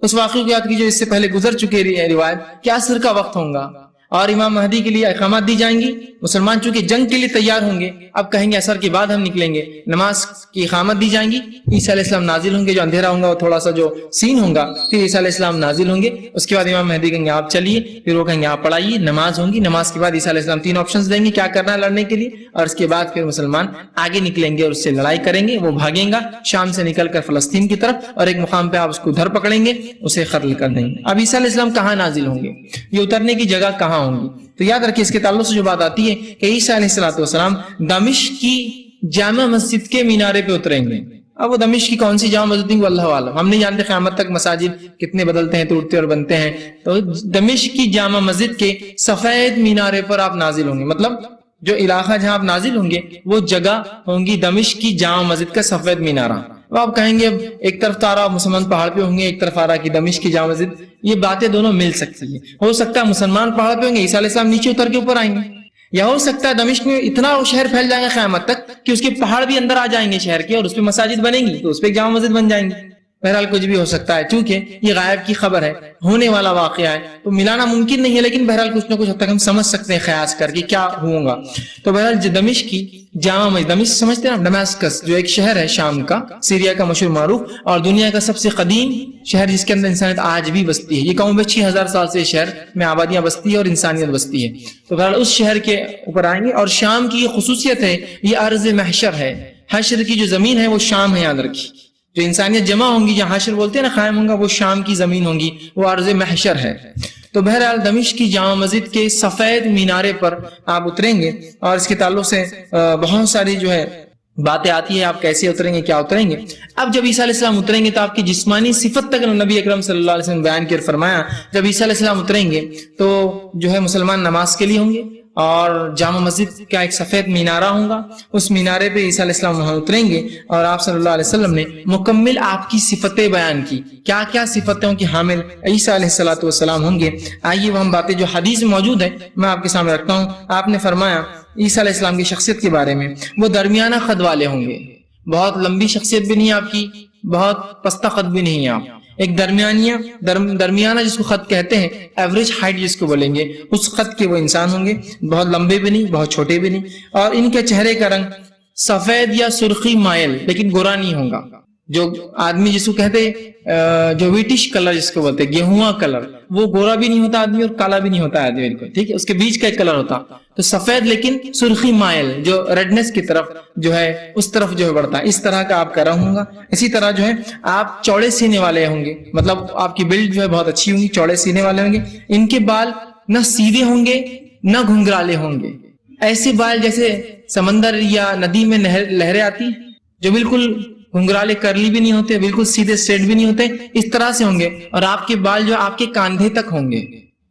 اس واقعے کو یاد کیجئے، اس سے پہلے گزر چکے روایت کہ عصر کا وقت ہوگا اور امام مہدی کے لیے اقامات دی جائیں گی۔ مسلمان چونکہ جنگ کے لیے تیار ہوں گے، اب کہیں گے عصر کے بعد ہم نکلیں گے، نماز کی اقامت دی جائیں گی، عیسیٰ علیہ السلام نازل ہوں گے، جو اندھیرا ہوگا وہ تھوڑا سا جو سین ہوگا، پھر عیسیٰ علیہ السلام نازل ہوں گے، اس کے بعد امام مہدی کہیں گے آپ چلیے، پھر وہ کہیں گے آپ پڑھائیے، نماز ہوں گی، نماز کے بعد عیسیٰ علیہ السلام 3 آپشنز دیں گے کیا کرنا ہے لڑنے کے لیے، اور اس کے بعد پھر مسلمان آگے نکلیں گے اور اس سے لڑائی کریں گے، وہ بھاگیں گا شام سے نکل کر فلسطین کی طرف، اور ایک مقام پہ آپ اس کو دھر پکڑیں گے، اسے قتل کر دیں گے۔ اب عیسیٰ علیہ السلام کہاں نازل ہوں گے، یہ اترنے کی جگہ کہاں ہوں گی؟ تو یاد رکھیے اس کے تعلق سے جو بات آتی ہے کہ عیسیٰ علیہ السلام دمشق کی جامع مسجد کے مینارے پہ اتریں گے۔ اب وہ دمشق کی کون سی جامع مسجد ہے اللہ عالم، ہم نہیں جانتے، قیامت تک مساجد کتنے بدلتے ہیں، ٹوٹتے اور بنتے ہیں۔ تو دمشق کی جامع مسجد کے سفید مینارے پر آپ نازل ہوں گے، مطلب جو علاقہ جہاں آپ نازل ہوں گے وہ جگہ ہوں گی دمشق کی جامع مسجد کا سفید مینارہ۔ اب آپ کہیں گے ایک طرف تو آ رہا مسلمان پہاڑ پہ ہوں گے، ایک طرف آ رہا کہ دمشق کی جامع مسجد، یہ باتیں دونوں مل سکتی ہیں۔ ہو سکتا ہے مسلمان پہاڑ پہ ہوں گے، عیسیٰ علیہ السلام نیچے اتر کے اوپر آئیں گے، یا ہو سکتا ہے دمشق میں اتنا شہر پھیل جائے گا قیامت تک کہ اس کے پہاڑ بھی اندر آ جائیں گے شہر کے، اور اس پہ مساجد بنیں گی تو اس پہ جامع مسجد بن جائیں گی۔ بہرحال کچھ بھی ہو سکتا ہے، چونکہ یہ غائب کی خبر ہے، ہونے والا واقعہ ہے، تو ملانا ممکن نہیں ہے، لیکن بہرحال کچھ نہ کچھ حد تک ہم سمجھ سکتے ہیں قیاس کر کے کیا ہوگا۔ تو بہرحال دمشق کی جامع مسجد، دمشق سمجھتے ہیں نا، ڈماسکس جو ایک شہر ہے شام کا، سیریا کا مشہور معروف اور دنیا کا سب سے قدیم شہر جس کے اندر انسانیت آج بھی بستی ہے، یہ قوم 6000 سال سے شہر میں آبادیاں بستی ہے اور انسانیت بستی ہے۔ تو بہرحال اس شہر کے اوپر آئیں گے، اور شام کی یہ خصوصیت ہے، یہ ارض محشر ہے، حشر کی جو زمین ہے وہ شام ہے، یاد رکھیے، جو انسانیت جمع ہوں گی جہاں حشر بولتے ہیں نا قائم ہوں گا، وہ شام کی زمین ہوں گی، وہ ارض محشر ہے۔ تو بہرحال دمشق کی جامع مسجد کے سفید مینارے پر آپ اتریں گے، اور اس کے تعلق سے بہت ساری جو ہے باتیں آتی ہے، آپ کیسے اتریں گے، کیا اتریں گے۔ اب جب عیسیٰ علیہ السلام اتریں گے تو آپ کی جسمانی صفت تک نبی اکرم صلی اللہ علیہ وسلم بیان کر فرمایا، جب عیسیٰ علیہ السلام اتریں گے تو جو ہے مسلمان نماز کے لیے ہوں گے، اور جامع مسجد کا ایک سفید مینارہ ہوگا، اس مینارے پہ عیسیٰ علیہ السلام وہاں اتریں گے، اور آپ صلی اللہ علیہ وسلم نے مکمل آپ کی صفتیں بیان کی، کیا کیا صفتوں کی حامل عیسیٰ علیہ السلام ہوں گے۔ آئیے وہ ہم باتیں جو حدیث میں موجود ہیں میں آپ کے سامنے رکھتا ہوں۔ آپ نے فرمایا عیسیٰ علیہ السلام کی شخصیت کے بارے میں، وہ درمیانہ قد والے ہوں گے، بہت لمبی شخصیت بھی نہیں آپ کی، بہت پستہ قد بھی نہیں آپ، ایک درمیانہ جس کو خط کہتے ہیں، ایوریج ہائٹ جس کو بولیں گے، اس خط کے وہ انسان ہوں گے، بہت لمبے بھی نہیں بہت چھوٹے بھی نہیں، اور ان کے چہرے کا رنگ سفید یا سرخی مائل لیکن گورا نہیں ہوگا، جو آدمی جس کو کہتے جو ویٹش کلر جس کو بولتے گیہواں کلر، وہ گورا بھی نہیں ہوتا آدمی اور کالا بھی نہیں ہوتا آدمی بالکل، ٹھیک ہے، اس کے بیچ کا ایک کلر ہوتا، تو سفید لیکن سرخی مائل جو ریڈنس کی طرف جو ہے اس طرف جو ہے بڑھتا ہے، اس طرح کا آپ کا رنگ ہوگا۔ اسی طرح جو ہے آپ چوڑے سینے والے ہوں گے، مطلب آپ کی بلڈ جو ہے بہت اچھی ہوں گی، چوڑے سینے والے ہوں گے، ان کے بال نہ سیدھے ہوں گے نہ گھنگرالے ہوں گے، ایسے بال جیسے سمندر یا ندی میں لہریں آتی ہیں، جو بالکل گھنگرالے کرلی بھی نہیں ہوتے، بالکل سیدھے اسٹریٹ بھی نہیں ہوتے، اس طرح سے ہوں گے، اور آپ کے بال جو آپ کے کاندھے تک ہوں گے،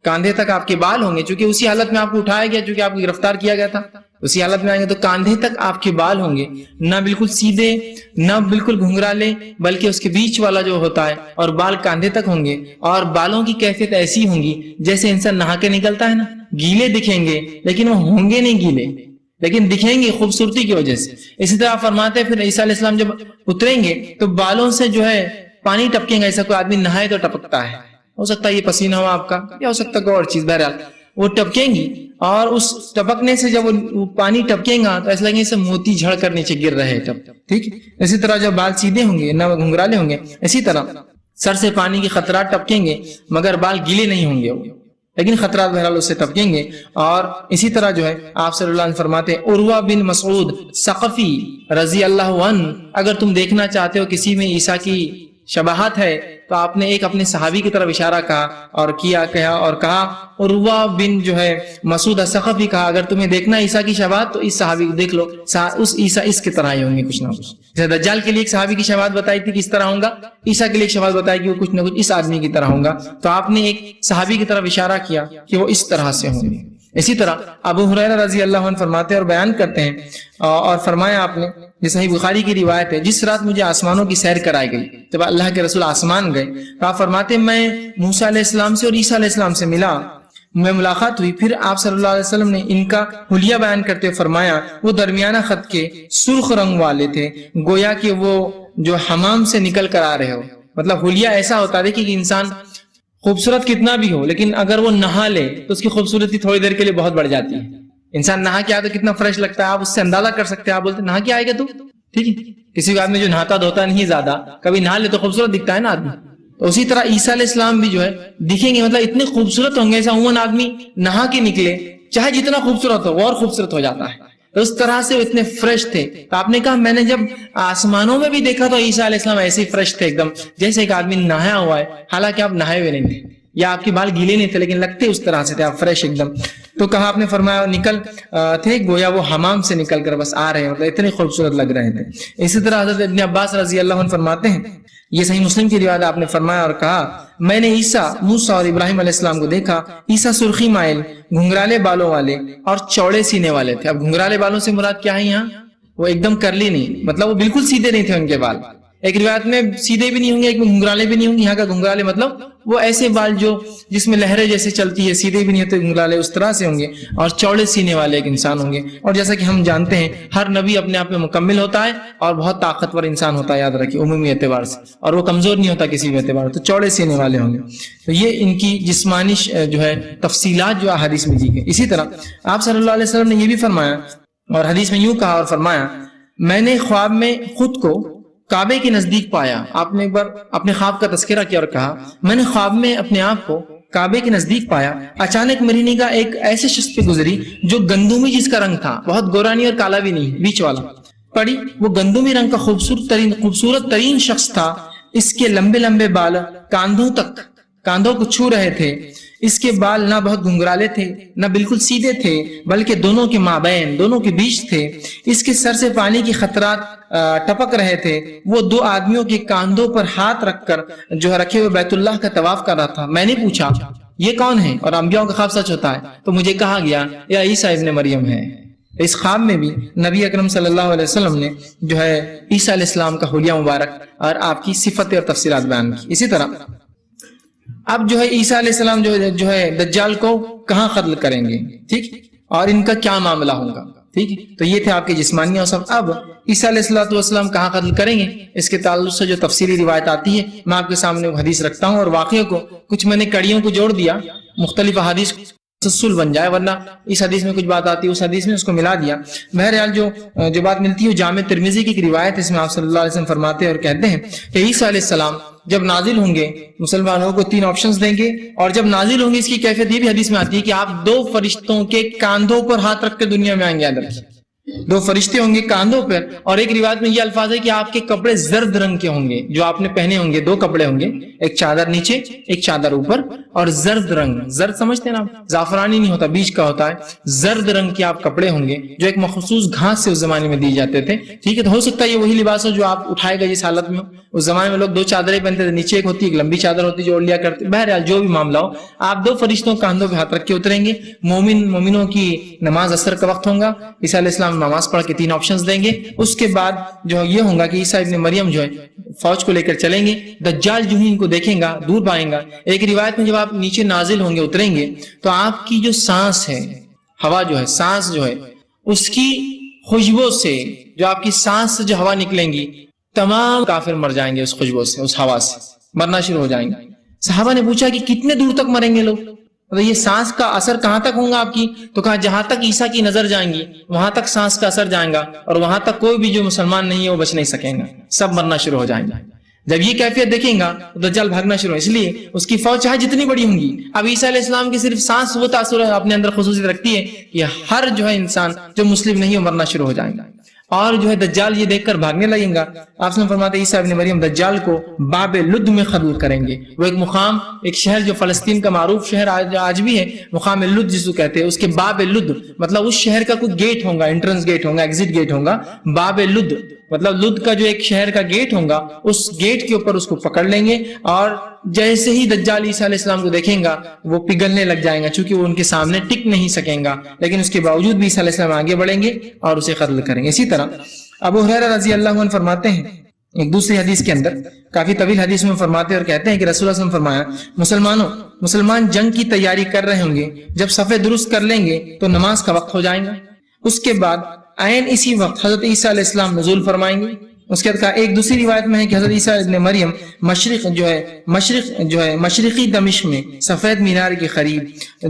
کاندھے تک آپ کے بال ہوں گے، چونکہ اسی حالت میں آپ کو اٹھایا گیا، چونکہ آپ کو گرفتار کیا گیا تھا، اسی حالت میں آئیں گے تو کاندھے تک آپ کے بال ہوں گے، نہ بالکل سیدھے نہ بالکل گھنگرالے، بلکہ اس کے بیچ والا جو ہوتا ہے، اور بال کاندھے تک ہوں گے، اور بالوں کی کیفیت ایسی ہوں گی جیسے انسان نہا کے نکلتا ہے نا، گیلے دکھیں گے لیکن وہ ہوں گے نہیں گیلے، لیکن دکھیں گے خوبصورتی کی وجہ سے۔ اسی طرح فرماتے ہیں پھر عیسیٰ علیہ السلام جب اتریں گے تو بالوں سے جو ہے پانی ٹپکیں گا، ایسا کوئی آدمی نہائے تو ٹپکتا ہے، ہو سکتا ہے یہ پسینہ ہو آپ کا، یا ہو سکتا ہے کوئی اور چیز، بہرحال وہ ٹپکیں گی، اور اس ٹپکنے سے جب وہ پانی ٹپکیں گا تو ایسا لگے جیسے موتی جھڑ کر نیچے گر رہے ٹپ، ٹھیک۔ اسی طرح جب بال سیدھے ہوں گے نہ گھنگرالے ہوں گے، اسی طرح سر سے پانی کے خطرات ٹپکیں گے مگر بال گیلے نہیں ہوں گے، لیکن خطرات بہرحال اس سے ٹپکیں گے۔ اور اسی طرح جو ہے آپ صلی اللہ علیہ وسلم فرماتے ہیں، عروہ بن مسعود ثقفی رضی اللہ عنہ، اگر تم دیکھنا چاہتے ہو کسی میں عیسیٰ کی شباہت ہے تو آپ نے ایک اپنے صحابی کی طرف اشارہ کہا اور کہا عروہ بن جو ہے مسعود ثقفی، کہا اگر تمہیں دیکھنا عیسیٰ کی شباہت تو اس صحابی کو دیکھ لو، اس عیسیٰ اس کی طرح ہی ہوں گے کچھ نہ کچھ۔ جیسے دجال کے لیے ایک صحابی کی شباہت بتائی تھی کہ اس طرح ہوں گا، عیسیٰ کے لیے ایک شباہت بتائی کہ وہ کچھ نہ کچھ اس آدمی کی طرح ہوں گا، تو آپ نے ایک صحابی کی طرف اشارہ کیا کہ وہ اس طرح سے ہوں گے۔ اسی طرح ابو ہریرہ رضی اللہ عنہ فرماتے ہیں اور بیان کرتے ہیں، اور فرمایا آپ نے، یہ صحیح بخاری کی روایت ہے، جس رات مجھے آسمانوں کی سیر کرائی گئی، جب اللہ کے رسول آسمان گئے تو آپ فرماتے ہیں میں موسیٰ علیہ السلام سے اور عیسیٰ علیہ السلام سے ملا، میں ملاقات ہوئی، پھر آپ صلی اللہ علیہ وسلم نے ان کا حلیہ بیان کرتے ہوئے فرمایا وہ درمیانہ خط کے سرخ رنگ والے تھے، گویا کہ وہ جو حمام سے نکل کر آ رہے ہو۔ مطلب حلیہ ایسا ہوتا ہے کہ انسان خوبصورت کتنا بھی ہو لیکن اگر وہ نہا لے تو اس کی خوبصورتی تھوڑی دیر کے لیے بہت بڑھ جاتی ہے۔ انسان نہا کے آئے تو کتنا فریش لگتا ہے، آپ اس سے اندازہ کر سکتے ہیں، آپ بولتے نہا کے آئے گا تو ٹھیک ہے، کسی بھی آدمی جو نہاتا دھوتا نہیں زیادہ، کبھی نہا لے تو خوبصورت دکھتا ہے نا آدمی، تو اسی طرح عیسیٰ علیہ السلام بھی جو ہے دکھیں گے، مطلب اتنے خوبصورت ہوں گے، ایسا عموماً آدمی نہا کے نکلے چاہے جتنا خوبصورت ہو وہ اور خوبصورت ہو جاتا ہے، تو اس طرح سے وہ اتنے فریش تھے۔ تو آپ نے کہا میں نے جب آسمانوں میں بھی دیکھا تو عیسیٰ علیہ السلام ایسے ہی فریش تھے، ایک دم جیسے ایک آدمی نہایا ہوا ہے، حالانکہ آپ نہائے ہوئے نہیں تھے یا آپ کے بال گیلے نہیں تھے لیکن لگتے اس طرح سے تھے، آپ فریش ایک دم۔ تو کہا آپ نے فرمایا نکل تھے گویا وہ حمام سے نکل کر بس آ رہے ہیں، مطلب اتنے خوبصورت لگ رہے تھے۔ اسی طرح حضرت ابن عباس رضی اللہ عنہ فرماتے ہیں، یہ صحیح مسلم کی روایت، آپ نے فرمایا اور کہا میں نے عیسیٰ، موسیٰ اور ابراہیم علیہ السلام کو دیکھا، عیسیٰ سرخی مائل، گھنگرالے بالوں والے اور چوڑے سینے والے تھے۔ اب گھنگرالے بالوں سے مراد کیا ہے یہاں؟ وہ ایک دم کرلی نہیں، مطلب وہ بالکل سیدھے نہیں تھے ان کے بال، ایک روایت میں سیدھے بھی نہیں ہوں گے، ایک میں گھنگرالے بھی نہیں ہوں گے۔ یہاں کا گھنگرالے مطلب وہ ایسے بال جو جس میں لہریں جیسے چلتی ہے، سیدھے بھی نہیں ہوتے گھنگرالے، اس طرح سے ہوں گے، اور چوڑے سینے والے ایک انسان ہوں گے۔ اور جیسا کہ ہم جانتے ہیں ہر نبی اپنے آپ میں مکمل ہوتا ہے اور بہت طاقتور انسان ہوتا ہے، یاد رکھیے عمومی اعتبار سے، اور وہ کمزور نہیں ہوتا کسی بھی اعتبار، تو چوڑے سینے والے ہوں گے۔ تو یہ ان کی جسمانی جو ہے تفصیلات جو حدیث میں دی گئی۔ اسی طرح آپ صلی اللہ علیہ وسلم نے یہ بھی فرمایا، اور حدیث میں یوں کہا اور فرمایا میں نے خواب میں خود کو کعبے کے نزدیک پایا۔ آپ نے ایک بار اپنے خواب کا تذکرہ کیا اور کہا میں نے خواب میں اپنے آپ کو کعبے کے نزدیک پایا، اچانک میری نگاہ ایک ایسے شخص پہ گزری جو گندمی جس کا رنگ تھا، بہت گورا نہیں اور کالا بھی نہیں، بیچ والا پڑی، وہ گندمی رنگ کا خوبصورت ترین شخص تھا، اس کے لمبے لمبے بال کاندھوں کو چھو رہے تھے، اس کے بال نہ بہت گھنگرالے تھے نہ بالکل سیدھے تھے بلکہ دونوں کے مابین، دونوں کے بیچ تھے، اس کے سر سے پانی کی خطرات ٹپک رہے تھے، وہ دو آدمیوں کے کاندھوں پر ہاتھ رکھ کر جو ہے رکھے ہوئے بیت اللہ کا طواف کر رہا تھا۔ میں نے پوچھا یہ کون ہے؟ اور انبیاء کا خواب سچ ہوتا ہے، تو مجھے کہا گیا یہ عیسیٰ ابن مریم ہے۔ اس خواب میں بھی نبی اکرم صلی اللہ علیہ وسلم نے جو ہے عیسیٰ علیہ السلام کا حلیہ مبارک اور آپ کی صفتیں اور تفصیلات بیان کی۔ اسی طرح اب جو ہے عیسیٰ علیہ السلام جو ہے دجال کو کہاں قتل کریں گے، ٹھیک، اور ان کا کیا معاملہ ہوگا، ٹھیک ہے۔ تو یہ تھے آپ کے جسمانی اوصاف۔ اب عیسیٰ علیہ السلام کہاں قتل کریں گے، اس کے تعلق سے جو تفصیلی روایت آتی ہے میں آپ کے سامنے وہ حدیث رکھتا ہوں، اور واقعے کو کچھ میں نے کڑیوں کو جوڑ دیا، مختلف احادیث تسلسل بن جائے، ورنہ اس حدیث میں کچھ بات آتی ہے اس حدیث میں اس کو ملا دیا۔ بہرحال جو بات ملتی ہے جامع ترمذی کی روایت، اس میں آپ صلی اللہ علیہ وسلم فرماتے ہیں اور کہتے ہیں کہ عیسیٰ علیہ السلام جب نازل ہوں گے مسلمانوں کو 3 آپشنز دیں گے، اور جب نازل ہوں گے اس کی کیفیت یہ بھی حدیث میں آتی ہے کہ آپ 2 فرشتوں کے کاندھوں پر ہاتھ رکھ کے دنیا میں آئیں گے، 2 فرشتے ہوں گے کاندھوں پر، اور ایک روایت میں یہ الفاظ ہے کہ آپ کے کپڑے زرد رنگ کے ہوں گے، جو آپ نے پہنے ہوں گے 2 کپڑے ہوں گے، ایک چادر نیچے ایک چادر اوپر، اور زرد رنگ، زرد سمجھتے ہیں نا، زعفرانی نہیں ہوتا، بیج کا ہوتا ہے، زرد رنگ کے آپ کپڑے ہوں گے جو ایک مخصوص گھاس سے اس زمانے میں دی جاتے تھے، ٹھیک ہے؟ تو ہو سکتا ہے یہ وہی لباس ہو جو آپ اٹھائے گا جس حالت میں ہو۔ اس زمانے میں لوگ 2 چادریں پہنتے تھے، نیچے ایک ہوتی، ایک لمبی چادر ہوتی جو اوڑھ لیا کرتے، بہرحال جو بھی معاملہ ہو، آپ 2 فرشتوں کاندھوں پہ ہاتھ رکھ کے اتریں گے۔ مومنوں کی نماز عصر کا وقت ہوگا، عیسیٰ علیہ السلام نماز پڑھ کے 3 آپشنز دیں گے، اس کے بعد جو یہ ہوگا کہ عیسیٰ ابن مریم جو ہے فوج کو لے کر چلیں گے، دجال جو ہی ان کو دیکھیں گا دور پائیں گا۔ ایک روایت میں جب آپ نیچے نازل ہوں گے اتریں گے تو آپ کی جو سانس ہے، ہوا جو ہے، سانس جو ہے، اس کی خوشبو سے، جو آپ کی سانس سے جو ہوا نکلیں گی، تمام کافر مر جائیں گے اس خوشبو سے، اس ہوا سے مرنا شروع ہو جائیں گے۔ صحابہ نے پوچھا کہ کتنے دور تک مریں گے لوگ؟ یہ سانس کا اثر کہاں تک ہوگا آپ کی؟ تو کہا جہاں تک عیسیٰ کی نظر جائیں گی وہاں تک سانس کا اثر جائیں گا، اور وہاں تک کوئی بھی جو مسلمان نہیں ہے وہ بچ نہیں سکیں گا، سب مرنا شروع ہو جائیں گے۔ جب یہ کیفیت دیکھیں گا تو دجال بھاگنا شروع، اس لیے اس کی فوج چاہے جتنی بڑی ہوں گی، اب عیسیٰ علیہ السلام کی صرف سانس وہ تاثر اپنے اندر خصوصیت رکھتی ہے کہ ہر جو ہے انسان جو مسلم نہیں وہ مرنا شروع ہو جائیں گا، اور جو ہے دجال یہ دیکھ کر بھاگنے لگیں گا۔ آپ نے فرماتے عیسیٰ ابن مریم دجال کو باب لد میں قبول کریں گے، وہ ایک مقام، ایک شہر جو فلسطین کا معروف شہر آج بھی ہے، مقام لد جس کو کہتے ہیں، اس کے باب لد مطلب اس شہر کا کوئی گیٹ ہوگا، انٹرنس گیٹ ہوگا، ایگزٹ گیٹ ہوگا، باب لد مطلب لد کا جو ایک شہر کا گیٹ ہوگا، اس گیٹ کے اوپر اس کو پکڑ لیں گے، اور جیسے ہی دجال عیسیٰ علیہ السلام کو دیکھیں گا وہ پگھلنے لگ جائیں گا، چونکہ وہ ان کے سامنے ٹک نہیں سکیں گا، لیکن اس کے باوجود بھی عیسیٰ علیہ السلام آگے بڑھیں گے اور اسے قتل کریں گے۔ اسی طرح ابو ہریرہ رضی اللہ عنہ فرماتے ہیں ایک دوسری حدیث کے اندر، کافی طویل حدیث میں فرماتے ہیں اور کہتے ہیں کہ رسول اللہ صلی اللہ علیہ وسلم فرمایا، مسلمان جنگ کی تیاری کر رہے ہوں گے، جب صفیں درست کر لیں گے تو نماز کا وقت ہو جائے گا، اس کے بعد عین اسی وقت حضرت عیسیٰ علیہ السلام نزول فرمائیں گے۔ اس کے بعد کہا ایک دوسری روایت میں ہے کہ حضرت عیسیٰ ابن مریم مشرقی دمشق میں سفید مینار کے قریب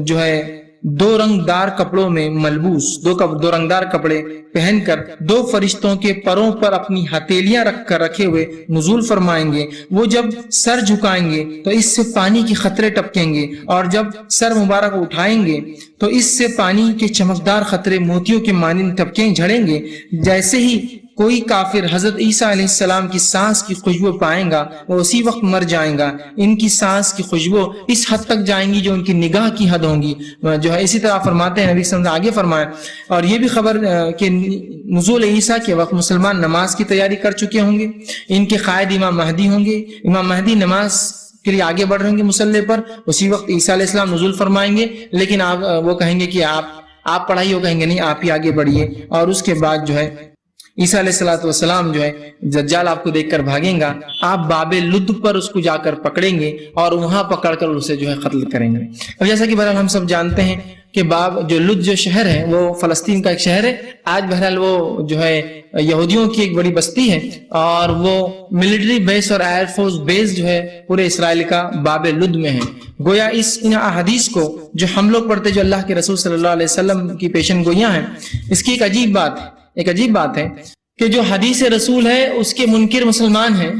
جو ہے 2 رنگدار کپڑوں میں ملبوس، 2 رنگدار کپڑے پہن کر 2 فرشتوں کے پروں پر اپنی ہتھیلیاں رکھ کر رکھے ہوئے نزول فرمائیں گے۔ وہ جب سر جھکائیں گے تو اس سے پانی کے قطرے ٹپکیں گے، اور جب سر مبارک اٹھائیں گے تو اس سے پانی کے چمکدار قطرے موتیوں کے مانند ٹپکیں جھڑیں گے۔ جیسے ہی کوئی کافر حضرت عیسیٰ علیہ السلام کی سانس کی خوشبو پائیں گا وہ اسی وقت مر جائیں گا۔ ان کی سانس کی خوشبو اس حد تک جائیں گی جو ان کی نگاہ کی حد ہوں گی جو ہے۔ اسی طرح فرماتے ہیں نبی صلی اللہ علیہ وسلم آگے فرمایا، اور یہ بھی خبر کہ نزول عیسیٰ کے وقت مسلمان نماز کی تیاری کر چکے ہوں گے، ان کے قائد امام مہدی ہوں گے، امام مہدی نماز کے لیے آگے بڑھ رہے ہوں گے مصلی پر، اسی وقت عیسیٰ علیہ السلام نزول فرمائیں گے، لیکن وہ کہیں گے کہ آپ پڑھائیے، وہ کہیں گے نہیں آپ ہی آگے بڑھیے، اور اس کے بعد جو ہے عیسیٰ علیہ السلام جو ہے دجال آپ کو دیکھ کر بھاگیں گا، آپ باب لد پر اس کو جا کر پکڑیں گے اور وہاں پکڑ کر اسے جو ہے قتل کریں گے۔ اب جیسا کہ بہرحال ہم سب جانتے ہیں کہ جو لد جو شہر ہے وہ فلسطین کا ایک شہر ہے، آج بہرحال وہ جو ہے یہودیوں کی ایک بڑی بستی ہے، اور وہ ملٹری بیس اور ایئر فورس بیس جو ہے پورے اسرائیل کا باب لد میں ہے۔ گویا ان احادیث کو جو ہم لوگ پڑھتے جو اللہ کے رسول صلی اللہ علیہ وسلم کی پیشن گوئیاں ہیں، اس کی ایک عجیب بات ہے کہ جو حدیث رسول ہے اس کے منکر مسلمان ہیں۔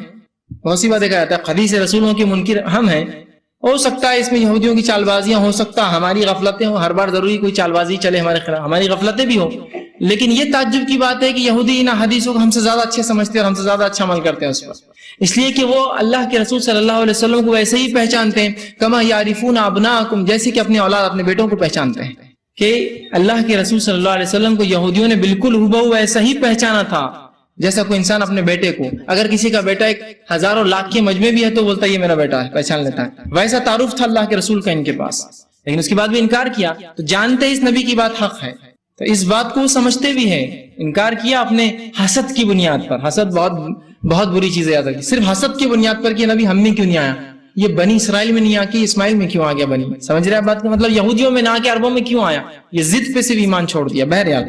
بہت سی باتیں کہا جاتا ہے حدیث رسولوں کے منکر ہم ہیں، ہو سکتا ہے اس میں یہودیوں کی چال بازیاں، ہو سکتا ہے ہماری غفلتیں ہوں، ہر بار ضروری کوئی چال بازی چلے ہمارے خلاف، ہماری غفلتیں بھی ہوں، لیکن یہ تعجب کی بات ہے کہ یہودی ان حدیثوں کو ہم سے زیادہ اچھے سمجھتے ہیں اور ہم سے زیادہ اچھا عمل کرتے ہیں اس پر، اس لیے کہ وہ اللہ کے رسول صلی اللہ علیہ وسلم کو ویسے ہی پہچانتے ہیں، کما یعرفون ابناءکم، جیسے کہ اپنے اولاد اپنے بیٹوں کو پہچانتے ہیں، کہ اللہ کے رسول صلی اللہ علیہ وسلم کو یہودیوں نے بالکل ہبہو ایسا ہی پہچانا تھا جیسا کوئی انسان اپنے بیٹے کو، اگر کسی کا بیٹا ایک ہزاروں لاکھ کے مجمع بھی ہے تو بولتا ہے یہ میرا بیٹا ہے، پہچان لیتا ہے، ویسا تعارف تھا اللہ کے رسول کا ان کے پاس، لیکن اس کے بعد بھی انکار کیا، تو جانتے اس نبی کی بات حق ہے تو اس بات کو سمجھتے بھی ہیں، انکار کیا اپنے حسد کی بنیاد پر۔ حسد بہت بری چیز ہے، یاد رکھیے، صرف حسد کی بنیاد پر کہ نبی ہم میں کیوں نہیں آیا، یہ بنی اسرائیل میں نہیں آ کے اسماعیل میں کیوں آ گیا، بنی سمجھ رہے ہیں بات کا مطلب، یہودیوں میں نہ آ کے عربوں میں کیوں آیا، یہ ضد پہ صرف ایمان چھوڑ دیا۔ بہرحال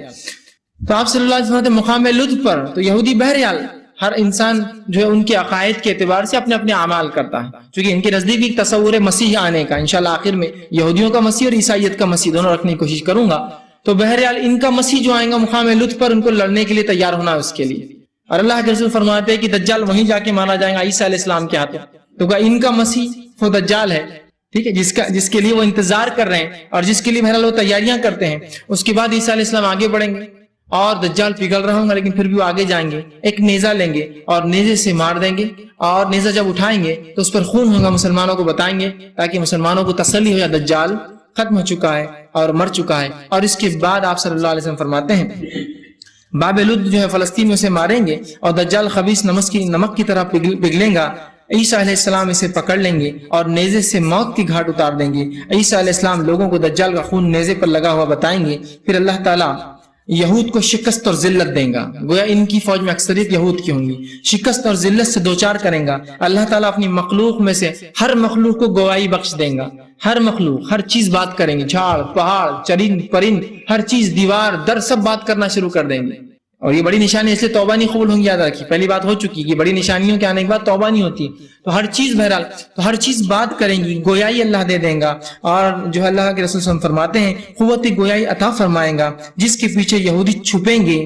تو آپ صلی اللہ علیہ وسلم مقام لطف پر تو یہودی بہرحال ہر انسان جو ہے ان کے عقائد کے اعتبار سے اپنے اپنے اعمال کرتا ہے، چونکہ ان کے نزدیک بھی تصور مسیح آنے کا، انشاءاللہ آخر میں یہودیوں کا مسیح اور عیسائیت کا مسیح دونوں رکھنے کی کوشش کروں گا، تو بہرحال ان کا مسیح جو آئیں گا مقام لطف پر ان کو لڑنے کے لیے تیار ہونا ہے اس کے لیے، اور اللہ کے رسول فرماتے ہیں کہ دجال وہیں جا کے مارا جائے گا عیسیٰ علیہ السلام کے ہاتھوں، تو ان کا مسیح وہ دجال ہے، ٹھیک ہے، جس کے لیے وہ انتظار کر رہے ہیں اور جس کے لیے بہرحال وہ تیاریاں کرتے ہیں، اس کے بعد عیسیٰ علیہ السلام آگے بڑھیں گے اور دجال پگھل رہا ہوگا لیکن پھر بھی وہ آگے جائیں گے، ایک نیزہ لیں گے اور نیزے سے مار دیں گے، اور نیزہ جب اٹھائیں گے تو اس پر خون ہوگا، مسلمانوں کو بتائیں گے تاکہ مسلمانوں کو تسلی ہو جائے دجال ختم ہو چکا ہے اور مر چکا ہے۔ اور اس کے بعد آپ صلی اللہ علیہ وسلم فرماتے ہیں باب لد جو ہے فلسطین میں اسے ماریں گے اور دجال خبیث نمک کی طرح پگھلیں گا۔ عیسیٰ علیہ السلام اسے پکڑ لیں گے اور نیزے سے موت کی گھاٹ اتار دیں گے۔ عیسیٰ علیہ السلام لوگوں کو دجال کا خون نیزے پر لگا ہوا بتائیں گے، پھر اللہ تعالیٰ یہود کو شکست اور ذلت دیں گا، گویا ان کی فوج میں اکثریت یہود کی ہوں گی، شکست اور ذلت سے دوچار کریں گا۔ اللہ تعالیٰ اپنی مخلوق میں سے ہر مخلوق کو گواہی بخش دیں گا، ہر مخلوق ہر چیز بات کریں گے، جھاڑ پہاڑ چرند پرند ہر چیز دیوار در سب بات کرنا شروع کر دیں گے۔ اور یہ بڑی نشانی اس لیے توبہ نہیں قبول ہوں گی، یاد رکھیے پہلی بات ہو چکی کہ بڑی نشانیوں کے آنے کے بعد توبہ نہیں ہوتی، تو ہر چیز بہرحال تو ہر چیز بات کریں گی، گویائی اللہ دے دیں گا۔ اور جو اللہ کے رسول صلی اللہ علیہ وسلم فرماتے ہیں قوت گویائی عطا فرمائیں گا، جس کے پیچھے یہودی چھپیں گے،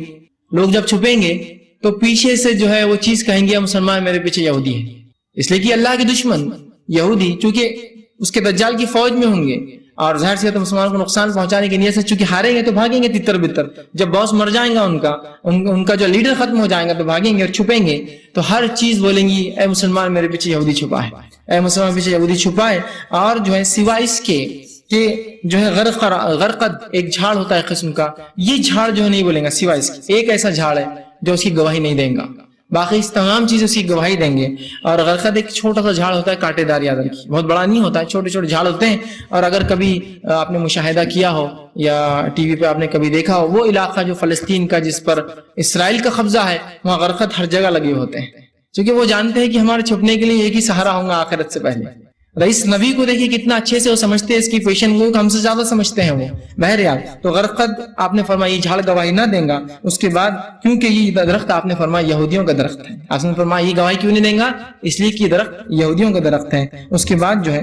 لوگ جب چھپیں گے تو پیچھے سے جو ہے وہ چیز کہیں گے مسلمان میرے پیچھے یہودی ہے، اس لیے کہ اللہ کے دشمن یہودی چونکہ اس کے دجال کی فوج میں ہوں گے اور ظاہر سے تو مسلمانوں کو نقصان پہنچانے کی نیت سے چونکہ ہاریں گے تو بھاگیں گے تتر بتر، جب باس مر جائیں گا ان کا جو لیڈر ختم ہو جائے گا تو بھاگیں گے اور چھپیں گے، تو ہر چیز بولیں گی اے مسلمان میرے پیچھے یہودی چھپا ہے، اے مسلمان پیچھے یہودی چھپا ہے۔ اور جو ہے سوائے اس کے کہ جو ہے غرقد ایک جھاڑ ہوتا ہے قسم کا، یہ جھاڑ جو ہے نہیں بولیں گا، سوائے اس کے ایک ایسا جھاڑ ہے جو اس کی گواہی نہیں دیں گا، باقی اس تمام چیزیں اس کی گواہی دیں گے۔ اور غرقد ایک چھوٹا سا جھاڑ ہوتا ہے کانٹے دار، یاد رکھیے بہت بڑا نہیں ہوتا ہے، چھوٹے چھوٹے جھاڑ ہوتے ہیں۔ اور اگر کبھی آپ نے مشاہدہ کیا ہو یا ٹی وی پہ آپ نے کبھی دیکھا ہو، وہ علاقہ جو فلسطین کا جس پر اسرائیل کا قبضہ ہے وہاں غرقد ہر جگہ لگے ہوتے ہیں، کیونکہ وہ جانتے ہیں کہ ہمارے چھپنے کے لیے ایک ہی سہارا ہوں گا آخرت سے پہلے۔ رئیس نبی کو دیکھیے کتنا اچھے سے وہ سمجھتے ہیں، اس کی پیشن گوئی کو ہم سے زیادہ سمجھتے ہیں وہ بہرحال۔ تو غرقد آپ نے فرمایا یہ جھاڑ گواہی نہ دیں گا، اس کے بعد کیونکہ یہ درخت آپ نے فرمایا یہودیوں کا درخت ہے، آپ نے فرمایا یہ گواہی کیوں نہیں دیں گا، اس لیے کہ یہ درخت یہودیوں کا درخت ہے۔ اس کے بعد جو ہے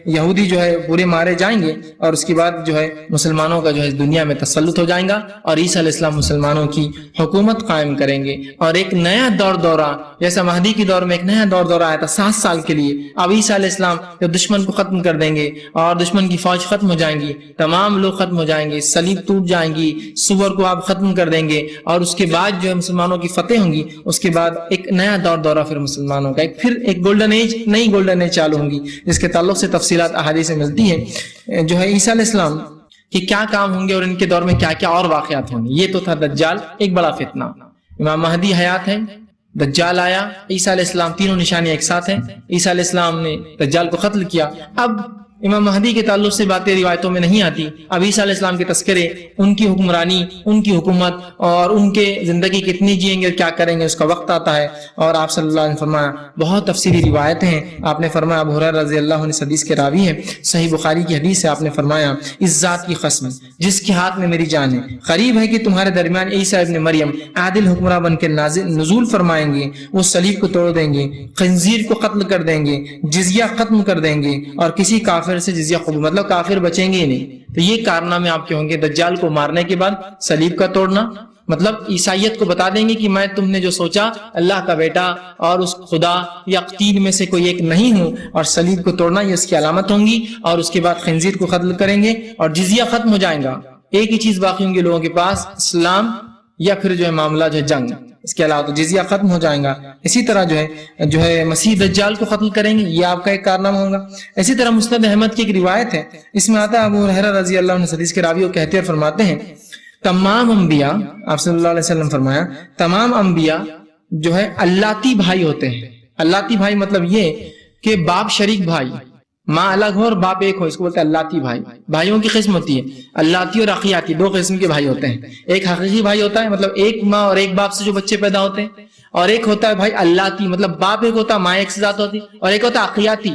یہودی جو ہے پورے مارے جائیں گے، اور اس کے بعد جو ہے مسلمانوں کا جو ہے دنیا میں تسلط ہو جائے گا، اور عیسیٰ علیہ السلام مسلمانوں کی حکومت قائم کریں گے، اور ایک نیا دورہ جیسا مہدی کے دور میں ایک نیا دورہ آیا تھا 7 سال کے لیے، اب عیسیٰ علیہ السلام جو دشمن کو ختم کر دیں گے اور دشمن کی فوج ختم ہو جائیں گی، تمام لوگ ختم ہو جائیں گے، صلیب ٹوٹ جائیں گی، سور کو آپ ختم کر دیں گے، اور اس کے بعد جو ہے مسلمانوں کی فتح ہوں گی۔ اس کے بعد ایک نیا دورہ پھر مسلمانوں کا پھر ایک گولڈن ایج، نئی گولڈن ایج چالو ہوں گی، جس کے تعلق سے تفصیلات احادیث سے ملتی ہے۔ جو ہے عیسیٰ علیہ السلام کہ کیا کام ہوں گے اور ان کے دور میں کیا کیا اور واقعات ہوں گے۔ یہ تو تھا دجال ایک بڑا فتنہ، امام مہدی حیات ہے، دجال آیا، عیسیٰ علیہ السلام، تینوں نشانیاں ایک ساتھ ہیں۔ عیسیٰ علیہ السلام نے دجال کو قتل کیا، اب امام مہدی کے تعلق سے باتیں روایتوں میں نہیں آتی، اب عیسیٰ علیہ السلام کے تذکرے، ان کی حکمرانی، ان کی حکومت اور ان کے زندگی کتنی جئیں گے اور کیا کریں گے اس کا وقت آتا ہے۔ اور آپ صلی اللہ علیہ وسلم فرمایا بہت تفصیلی روایت ہیں، آپ نے فرمایا ابو ہریرہ رضی اللہ عنہ حدیث کے راوی ہے، صحیح بخاری کی حدیث ہے، آپ نے فرمایا اس ذات کی قسم جس کے ہاتھ میں میری جان ہے، قریب ہے کہ تمہارے درمیان عیسیٰ ابن مریم عادل حکمراں بن کے نزول فرمائیں گے، وہ صلیب کو توڑ دیں گے، خنزیر کو قتل کر دیں گے، جزیہ ختم کر دیں گے، اور کسی کافر سے جزیہ قبول، مطلب کافر بچیں گے ہی نہیں۔ تو یہ کارنامے آپ کے ہوں گے، دجال کو مارنے کے بعد صلیب کا توڑنا، مطلب عیسائیت کو بتا دیں گے کہ میں تم نے جو سوچا اللہ کا بیٹا اور اس خدا یا تین میں سے کوئی ایک نہیں ہوں، اور صلیب کو توڑنا یہ اس کی علامت ہوں گی، اور اس کے بعد خنزیر کو قتل کریں گے اور جزیہ ختم ہو جائے گا۔ ایک ہی چیز باقی ہوں گی لوگوں کے پاس، اسلام یا پھر جو ہے معاملہ جو ہے جنگ، اس کے علاوہ تو جزیہ ختم ہو جائے گا۔ اسی طرح جو ہے مسیح دجال کو قتل کریں گے، یہ آپ کا ایک کارنامہ ہوگا۔ اسی طرح مسند احمد کی ایک روایت ہے، اس میں آتا ہے ابو ہریرہ رضی اللہ عنہ حدیث کے راوی وہ کہتے ہیں، فرماتے ہیں تمام انبیاء، آپ صلی اللہ علیہ وسلم فرمایا تمام انبیاء جو ہے اللاتی بھائی ہوتے ہیں۔ اللاتی بھائی مطلب یہ کہ باپ شریک بھائی، ماں الگ ہو اور باپ ایک ہو، اس کو بولتے ہیں اللاتی بھائی۔ بھائیوں کی قسم ہوتی ہے اللاتی اور اخیاتی، دو قسم کے بھائی ہوتے ہیں۔ ایک حقیقی بھائی ہوتا ہے، مطلب ایک ماں اور ایک باپ سے جو بچے پیدا ہوتے ہیں، اور ایک ہوتا ہے بھائی اللاتی، مطلب باپ ایک ہوتا ہے ماں ایک سے زیادہ ہوتی، اور ایک ہوتا ہے اخیاتی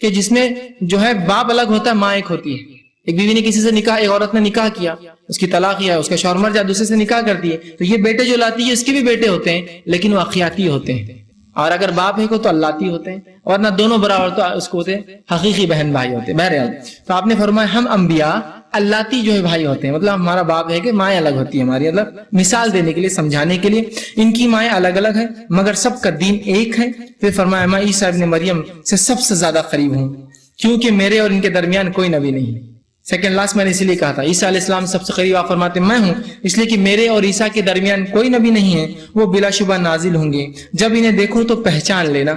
کہ جس میں جو ہے باپ الگ ہوتا ہے ماں ایک ہوتی ہے۔ ایک بیوی نے کسی سے نکاح، ایک عورت نے نکاح کیا، اس کی طلاق ہے، اس کا شوہر مر جائے، دوسرے سے نکاح کرتی ہے، تو یہ بیٹے جو لاتی ہے اس کے بھی بیٹے ہوتے ہیں، لیکن وہ اخیاتی ہوتے ہیں، اور اگر باپ ایک ہو تو اللاتی ہوتے ہیں، اور نہ دونوں برابر تو اس کو ہوتے ہیں حقیقی بہن بھائی ہوتے ہیں۔ بہرحال تو آپ نے فرمایا ہم انبیاء اللاتی جو ہے بھائی ہوتے ہیں، مطلب ہمارا باپ ہے کہ مائیں الگ ہوتی ہے ہماری، مطلب مثال دینے کے لیے، سمجھانے کے لیے، ان کی مائیں الگ الگ ہیں مگر سب کا دین ایک ہے۔ پھر فرمایا میں عیسیٰ ابن مریم سے سب سے زیادہ قریب ہوں، کیونکہ میرے اور ان کے درمیان کوئی نبی نہیں ہے، سیکنڈ لاسٹ میں نے اسی لیے کہا تھا عیسیٰ علیہ السلام سب سے قریب، آپ فرماتے میں ہوں، اس لیے کہ میرے اور عیسیٰ کے درمیان کوئی نبی نہیں ہے، وہ بلا شبہ نازل ہوں گے، جب انہیں دیکھو تو پہچان لینا۔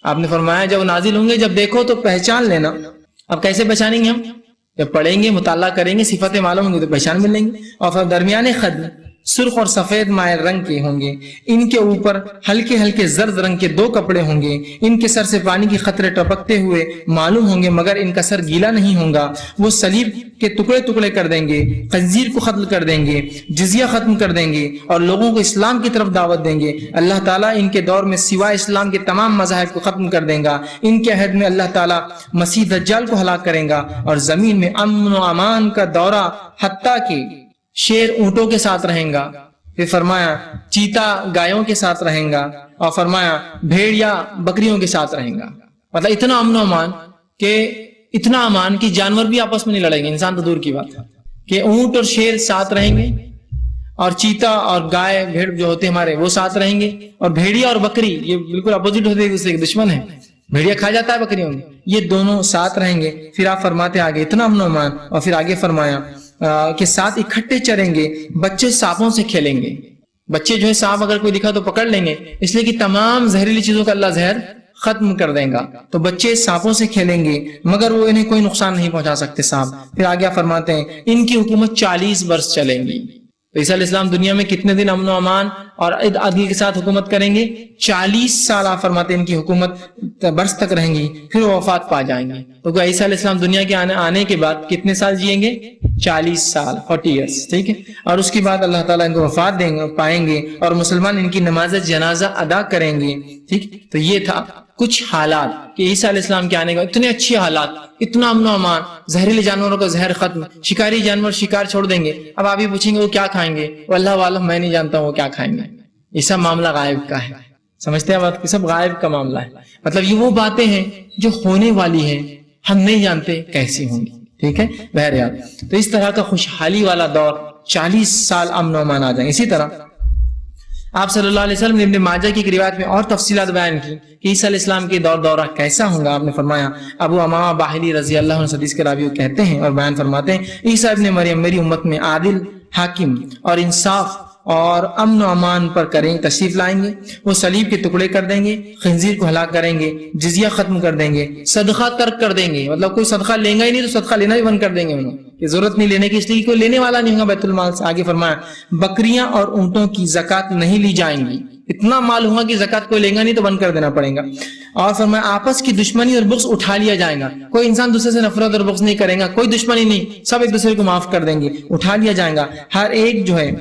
آپ نے فرمایا جب نازل ہوں گے جب دیکھو تو پہچان لینا۔ اب کیسے پہچانیں گے ہم؟ جب پڑھیں گے، مطالعہ کریں گے، صفتیں معلوم ہوں گی تو پہچان مل لیں گے۔ اور پھر درمیان خد سرخ اور سفید مائل رنگ کے ہوں گے، ان کے اوپر ہلکے ہلکے زرد رنگ کے 2 کپڑے ہوں گے، ان کے سر سے پانی کی قطرے ٹپکتے ہوئے معلوم ہوں گے مگر ان کا سر گیلا نہیں ہوگا۔ وہ صلیب کے ٹکڑے ٹکڑے کر دیں گے، خنزیر کو قتل کر دیں گے، جزیہ ختم کر دیں گے اور لوگوں کو اسلام کی طرف دعوت دیں گے۔ اللہ تعالیٰ ان کے دور میں سوائے اسلام کے تمام مذاہب کو ختم کر دیں گا۔ ان کے عہد میں اللہ تعالیٰ مسیح دجال کو ہلاک کریں گا اور زمین میں امن و امان کا دورہ، حتیٰ کہ شیر اونٹوں کے ساتھ رہیں گا، پھر فرمایا چیتا گایوں کے ساتھ رہیں گا، اور فرمایا بھیڑیا بکریوں کے ساتھ رہیں گا۔ مطلب اتنا امن و امان اتنا امان کہ جانور بھی آپس میں نہیں لڑیں گے، انسان تو دور کی بات ہے، کہ اونٹ اور شیر ساتھ رہیں گے، اور چیتا اور گائے بھیڑ جو ہوتے ہمارے وہ ساتھ رہیں گے، اور بھیڑیا اور بکری یہ بالکل اپوزٹ ہوتے ہیں، دوسرے کے دشمن ہیں، بھیڑیا کھا جاتا ہے بکریوں میں، یہ دونوں ساتھ رہیں گے۔ پھر آپ فرماتے آگے اتنا امن و امان، اور پھر آگے فرمایا کہ ساتھ اکٹھے چریں گے، بچے سانپوں سے کھیلیں گے۔ بچے جو ہے سانپ اگر کوئی دکھا تو پکڑ لیں گے، اس لیے کہ تمام زہریلی چیزوں کا اللہ زہر ختم کر دیں گا۔ تو بچے سانپوں سے کھیلیں گے مگر وہ انہیں کوئی نقصان نہیں پہنچا سکتے سانپ۔ پھر آگے فرماتے ہیں ان کی حکومت 40 برس چلیں گی۔ تو عیسیٰ علیہ السلام دنیا میں کتنے دن امن و امان اور عدل کے ساتھ حکومت کریں گے؟ 40 سال آپ فرماتے ہیں ان کی حکومت برس تک رہیں گی، پھر وہ وفات پا جائیں گے۔ تو عیسیٰ علیہ السلام دنیا کے آنے کے بعد کتنے سال جئیں گے؟ 40 سال، 40 ایئرس، ٹھیک ہے۔ اور اس کے بعد اللہ تعالیٰ ان کو وفات دیں گے، پائیں گے، اور مسلمان ان کی نماز جنازہ ادا کریں گے، ٹھیک۔ تو یہ تھا کچھ حالات کہ عیسیٰ علیہ السلام کے آنے کے بعد اتنے اچھے حالات، اتنا امن و امان، زہریلے جانوروں کا زہر ختم، شکاری جانور شکار چھوڑ دیں گے۔ اب آپ ہی پوچھیں گے وہ کیا کھائیں گے؟ وہ اللہ عالم، میں نہیں جانتا ہوں وہ کیا کھائیں گے، یہ سب معاملہ غائب کا ہے، سمجھتے ہیں بات؟ سب غائب کا معاملہ ہے، مطلب یہ وہ باتیں ہیں جو ہونے والی ہیں، ہم نہیں جانتے کیسی ہوں گی، ٹھیک ہے۔ بہرحال تو اس طرح کا خوشحالی والا دور 40 سال امن و امان آ جائیں۔ اسی طرح آپ صلی اللہ علیہ وسلم نے ابن ماجہ کی روایت میں اور تفصیلات بیان کی کہ عیسیٰ علیہ السلام کے دورہ کیسا ہوگا۔ آپ نے فرمایا، ابو امامہ باہلی رضی اللہ عنہ حدیث کے راوی کہتے ہیں اور بیان فرماتے ہیں، عیسیٰ ابن مریم میری امت میں عادل، حاکم اور انصاف اور امن و امان پر کریں تشریف لائیں گے۔ وہ صلیب کے ٹکڑے کر دیں گے، خنزیر کو ہلاک کریں گے، جزیہ ختم کر دیں گے، صدقہ ترک کر دیں گے، مطلب کوئی صدقہ لیں گا ہی نہیں تو صدقہ لینا بھی بند کر دیں گے انہوں کہ ضرورت نہیں لینے کی، اس لیے کوئی لینے والا نہیں ہوگا بیت المال سے۔ آگے فرمایا بکریاں اور اونٹوں کی زکوٰۃ نہیں لی جائیں گی، اتنا مال ہوگا کہ زکوٰۃ کوئی لے گا نہیں تو بند کر دینا پڑے گا۔ اور فرمایا آپس کی دشمنی اور بغض اٹھا لیا جائے گا، کوئی انسان دوسرے سے نفرت اور بغض نہیں کرے گا، کوئی دشمنی نہیں، سب ایک دوسرے کو معاف کر دیں گے، اٹھا لیا جائے گا۔ ہر ایک جو ہے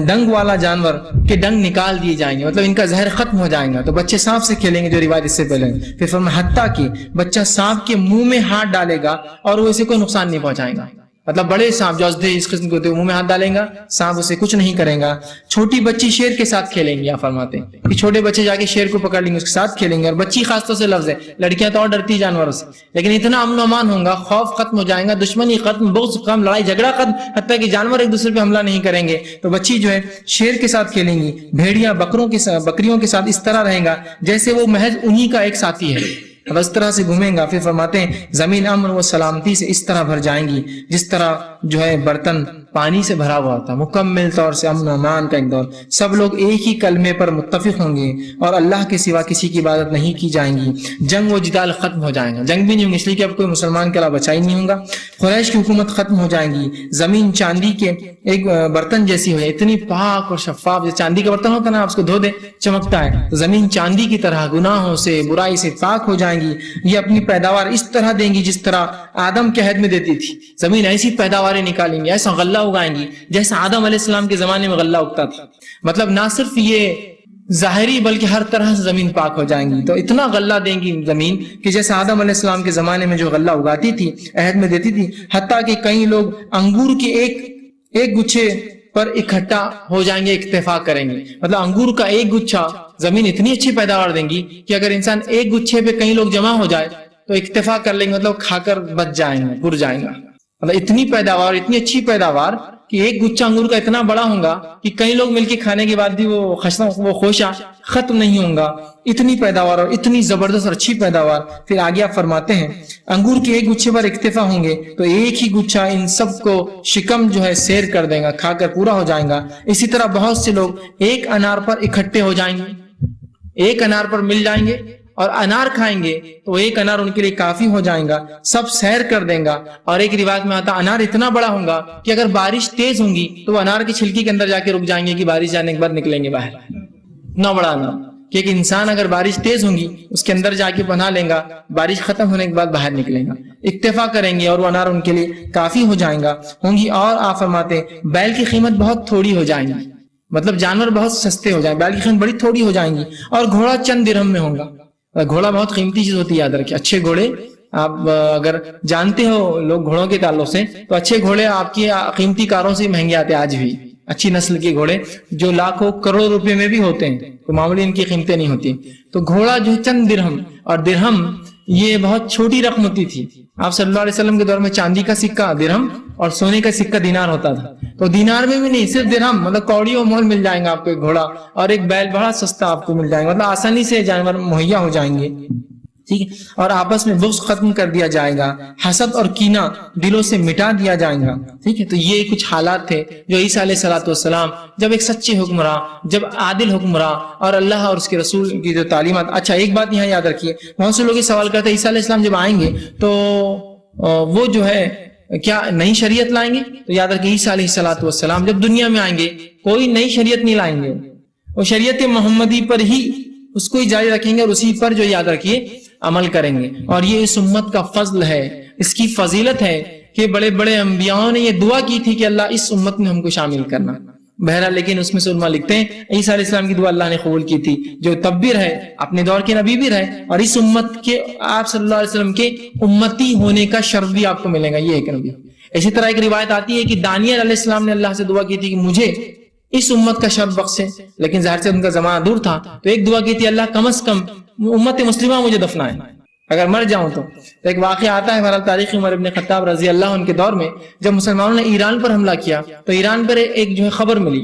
ڈنگ والا جانور کے ڈنگ نکال دیے جائیں گے، مطلب ان کا زہر ختم ہو جائے گا۔ تو بچے سانپ سے کھیلیں گے جو روایت اس سے پہلے۔ پھر فرمایا حتیٰ کہ بچہ سانپ کے منہ میں ہاتھ ڈالے گا اور وہ اسے کوئی نقصان نہیں پہنچائے گا، مطلب بڑے سانپ جو اس قسم کے ہوتے ہیں منہ میں ہاتھ ڈالیں گا، سانپ اسے کچھ نہیں کرے گا۔ چھوٹی بچی شیر کے ساتھ کھیلیں گی، آپ فرماتے ہیں کہ چھوٹے بچے جا کے شیر کو پکڑ لیں گے، اس کے ساتھ کھیلیں گے۔ اور بچی خاص طور سے لفظ ہے، لڑکیاں تو اور ڈرتی جانوروں سے، لیکن اتنا امن و امان ہوگا، خوف ختم ہو جائے گا، دشمنی ختم، بغض ختم، لڑائی جھگڑا ختم، حتیٰ کہ جانور ایک دوسرے پہ حملہ نہیں کریں گے۔ تو بچی جو ہے شیر کے ساتھ کھیلیں گی، بھیڑیاں بکریوں کے ساتھ اس طرح رہیں گا جیسے وہ محض انہی کا ایک ساتھی ہے، اب اس طرح سے گھومیں گا۔ پھر فرماتے ہیں زمین امن و سلامتی سے اس طرح بھر جائیں گی جس طرح جو ہے برتن پانی سے بھرا ہوا ہوتا، مکمل طور سے امن و امان کا ایک دور۔ سب لوگ ایک ہی کلمے پر متفق ہوں گے اور اللہ کے سوا کسی کی عبادت نہیں کی جائیں گی۔ جنگ و جدال ختم ہو جائیں گا، جنگ بھی نہیں ہوں گی اس لیے کہ اب کوئی مسلمان کے علاوہ بچا ہی نہیں ہوگا۔ قریش کی حکومت ختم ہو جائیں گی، زمین چاندی کے ایک برتن جیسی ہوئی، اتنی پاک اور شفاف، جیسے چاندی کا برتن ہوتا ہے نا، آپ اس کو دھو دے چمکتا ہے، تو زمین چاندی کی طرح گناہوں سے برائی سے پاک ہو جائیں گی۔ یہ اپنی پیداوار اس طرح دیں گی جس طرح آدم کے عہد میں دیتی تھی، زمین ایسی پیداواریں نکالیں گی، ایسا غلہ اگائیں گی جیسا آدم علیہ السلام کے زمانے میں غلہ اگتا تھا۔ مطلب نہ صرف یہ ظاہری بلکہ ہر طرح سے زمین پاک ہو جائیں گی، تو اتنا غلہ دیں گی زمین کہ جیسے آدم علیہ السلام کے زمانے میں جو غلہ اگاتی تھی، عہد میں دیتی تھی، حتیٰ کہ کئی لوگ انگور کے ایک گچھے پر اکٹھا ہو جائیں گے، اتفاق کریں گے، مطلب انگور کا ایک گچھا زمین اتنی اچھی پیداوار دیں گی کہ اگر انسان ایک گچھے پہ کئی لوگ جمع ہو جائے تو اتفاق کر لیں گے، مطلب کھا کر بچ جائیں گے، بر جائیں گا، مطلب اتنی پیداوار، اتنی اچھی پیداوار کہ ایک گچھا انگور کا اتنا بڑا ہوگا کہ کئی لوگ مل کے کھانے کے بعد بھی وہ خوشہ ختم نہیں ہوگا، اتنی پیداوار اور اتنی زبردست اور اچھی پیداوار۔ پھر آگے آپ فرماتے ہیں انگور کے ایک گچھے پر اکتفا ہوں گے تو ایک ہی گچھا ان سب کو شکم جو ہے سیر کر دے گا، کھا کر پورا ہو جائے گا۔ اسی طرح بہت سے لوگ ایک انار پر اکٹھے ہو جائیں گے، ایک انار پر مل جائیں گے اور انار کھائیں گے تو ایک انار ان کے لیے کافی ہو جائے گا، سب سیر کر دیں گا۔ اور ایک روایت میں آتا انار اتنا بڑا ہوگا کہ اگر بارش تیز ہوں گی تو وہ انار کی چھلکی کے اندر جا کے رک جائیں گے کہ بارش جانے کے بعد نکلیں گے باہر۔ اتنا بڑا انار کہ ایک انسان اگر بارش تیز ہوں گی اس کے اندر جا کے پناہ لیں گا، بارش ختم ہونے کے بعد باہر نکلیں گا، اکتفا کریں گے اور وہ انار ان کے لیے کافی ہو جائیں گا ہوں گی۔ اور آپ فرماتے ہیں بیل کی قیمت بہت تھوڑی ہو جائیں گی، مطلب جانور بہت سستے ہو جائیں، بیل کی قیمت بڑی تھوڑی ہو جائیں گی، اور گھوڑا چند درہم میں ہوگا۔ گھوڑا بہت قیمتی چیز ہوتی ہے، یاد رکھیں۔ اچھے گھوڑے آپ اگر جانتے ہو لوگ گھوڑوں کے تعلق سے، تو اچھے گھوڑے آپ کی قیمتی کاروں سے مہنگے آتے ہیں آج بھی، اچھی نسل کے گھوڑے جو لاکھوں کروڑوں روپے میں بھی ہوتے ہیں، تو معمولی ان کی قیمتیں نہیں ہوتی۔ تو گھوڑا جو چند درہم، اور درہم یہ بہت چھوٹی رقم ہوتی تھی۔ آپ صلی اللہ علیہ وسلم کے دور میں چاندی کا سکہ درہم اور سونے کا سکہ دینار ہوتا تھا، تو دینار میں بھی نہیں، صرف درہم، مطلب کوڑی و مول مل جائیں گا آپ کو ایک گھوڑا، اور ایک بیل بڑا سستا آپ کو مل جائے گا، مطلب آسانی سے جانور مہیا ہو جائیں گے، ٹھیک ہے۔ اور آپس میں بغض ختم کر دیا جائے گا، حسد اور کینہ دلوں سے مٹا دیا جائے گا، ٹھیک ہے۔ تو یہ کچھ حالات تھے جو عیسیٰ علیہ السلام جب ایک سچے حکمراں، جب عادل حکمراں اور اللہ اور اس کے رسول کی جو تعلیمات۔ اچھا ایک بات یہاں یاد رکھیے، بہت سے لوگ یہ سوال کرتے ہیں عیسیٰ علیہ السلام جب آئیں گے تو وہ جو ہے کیا نئی شریعت لائیں گے؟ تو یاد رکھیے عیسیٰ علیہ السلام جب دنیا میں آئیں گے کوئی نئی شریعت نہیں لائیں گے، وہ شریعت محمدی پر ہی اس کو ہی جاری رکھیں گے اور اسی پر جو یاد رکھیے عمل کریں گے۔ اور یہ اس امت کا فضل ہے، اس کی فضیلت ہے کہ بڑے بڑے انبیاءوں نے یہ دعا کی تھی کہ اللہ اس امت میں ہم کو شامل کرنا۔ بہرحال لیکن اس میں سے علماء لکھتے ہیں عیسیٰ علیہ السلام کی دعا اللہ نے قبول کی تھی، جو تب بھی رہے، اپنے دور کے نبی بھی رہے، اور اس امت کے آپ صلی اللہ علیہ وسلم کے امتی ہونے کا شرف بھی آپ کو ملے گا، یہ ایک نبی۔ اسی طرح ایک روایت آتی ہے کہ دانیال علیہ السلام نے اللہ سے دعا کی تھی کہ مجھے اس امت کا شرف بخشے، لیکن ظاہر سے ان کا زمانہ دور تھا، تو ایک دعا کی تھی اللہ کم از کم امت مسلمہ مجھے دفنائے اگر مر جاؤں تو۔ ایک واقعہ آتا ہے بہرحال تاریخ عمر ابن خطاب رضی اللہ عنہ کے دور میں، جب مسلمانوں نے ایران پر حملہ کیا تو ایران پر ایک جو ہے خبر ملی،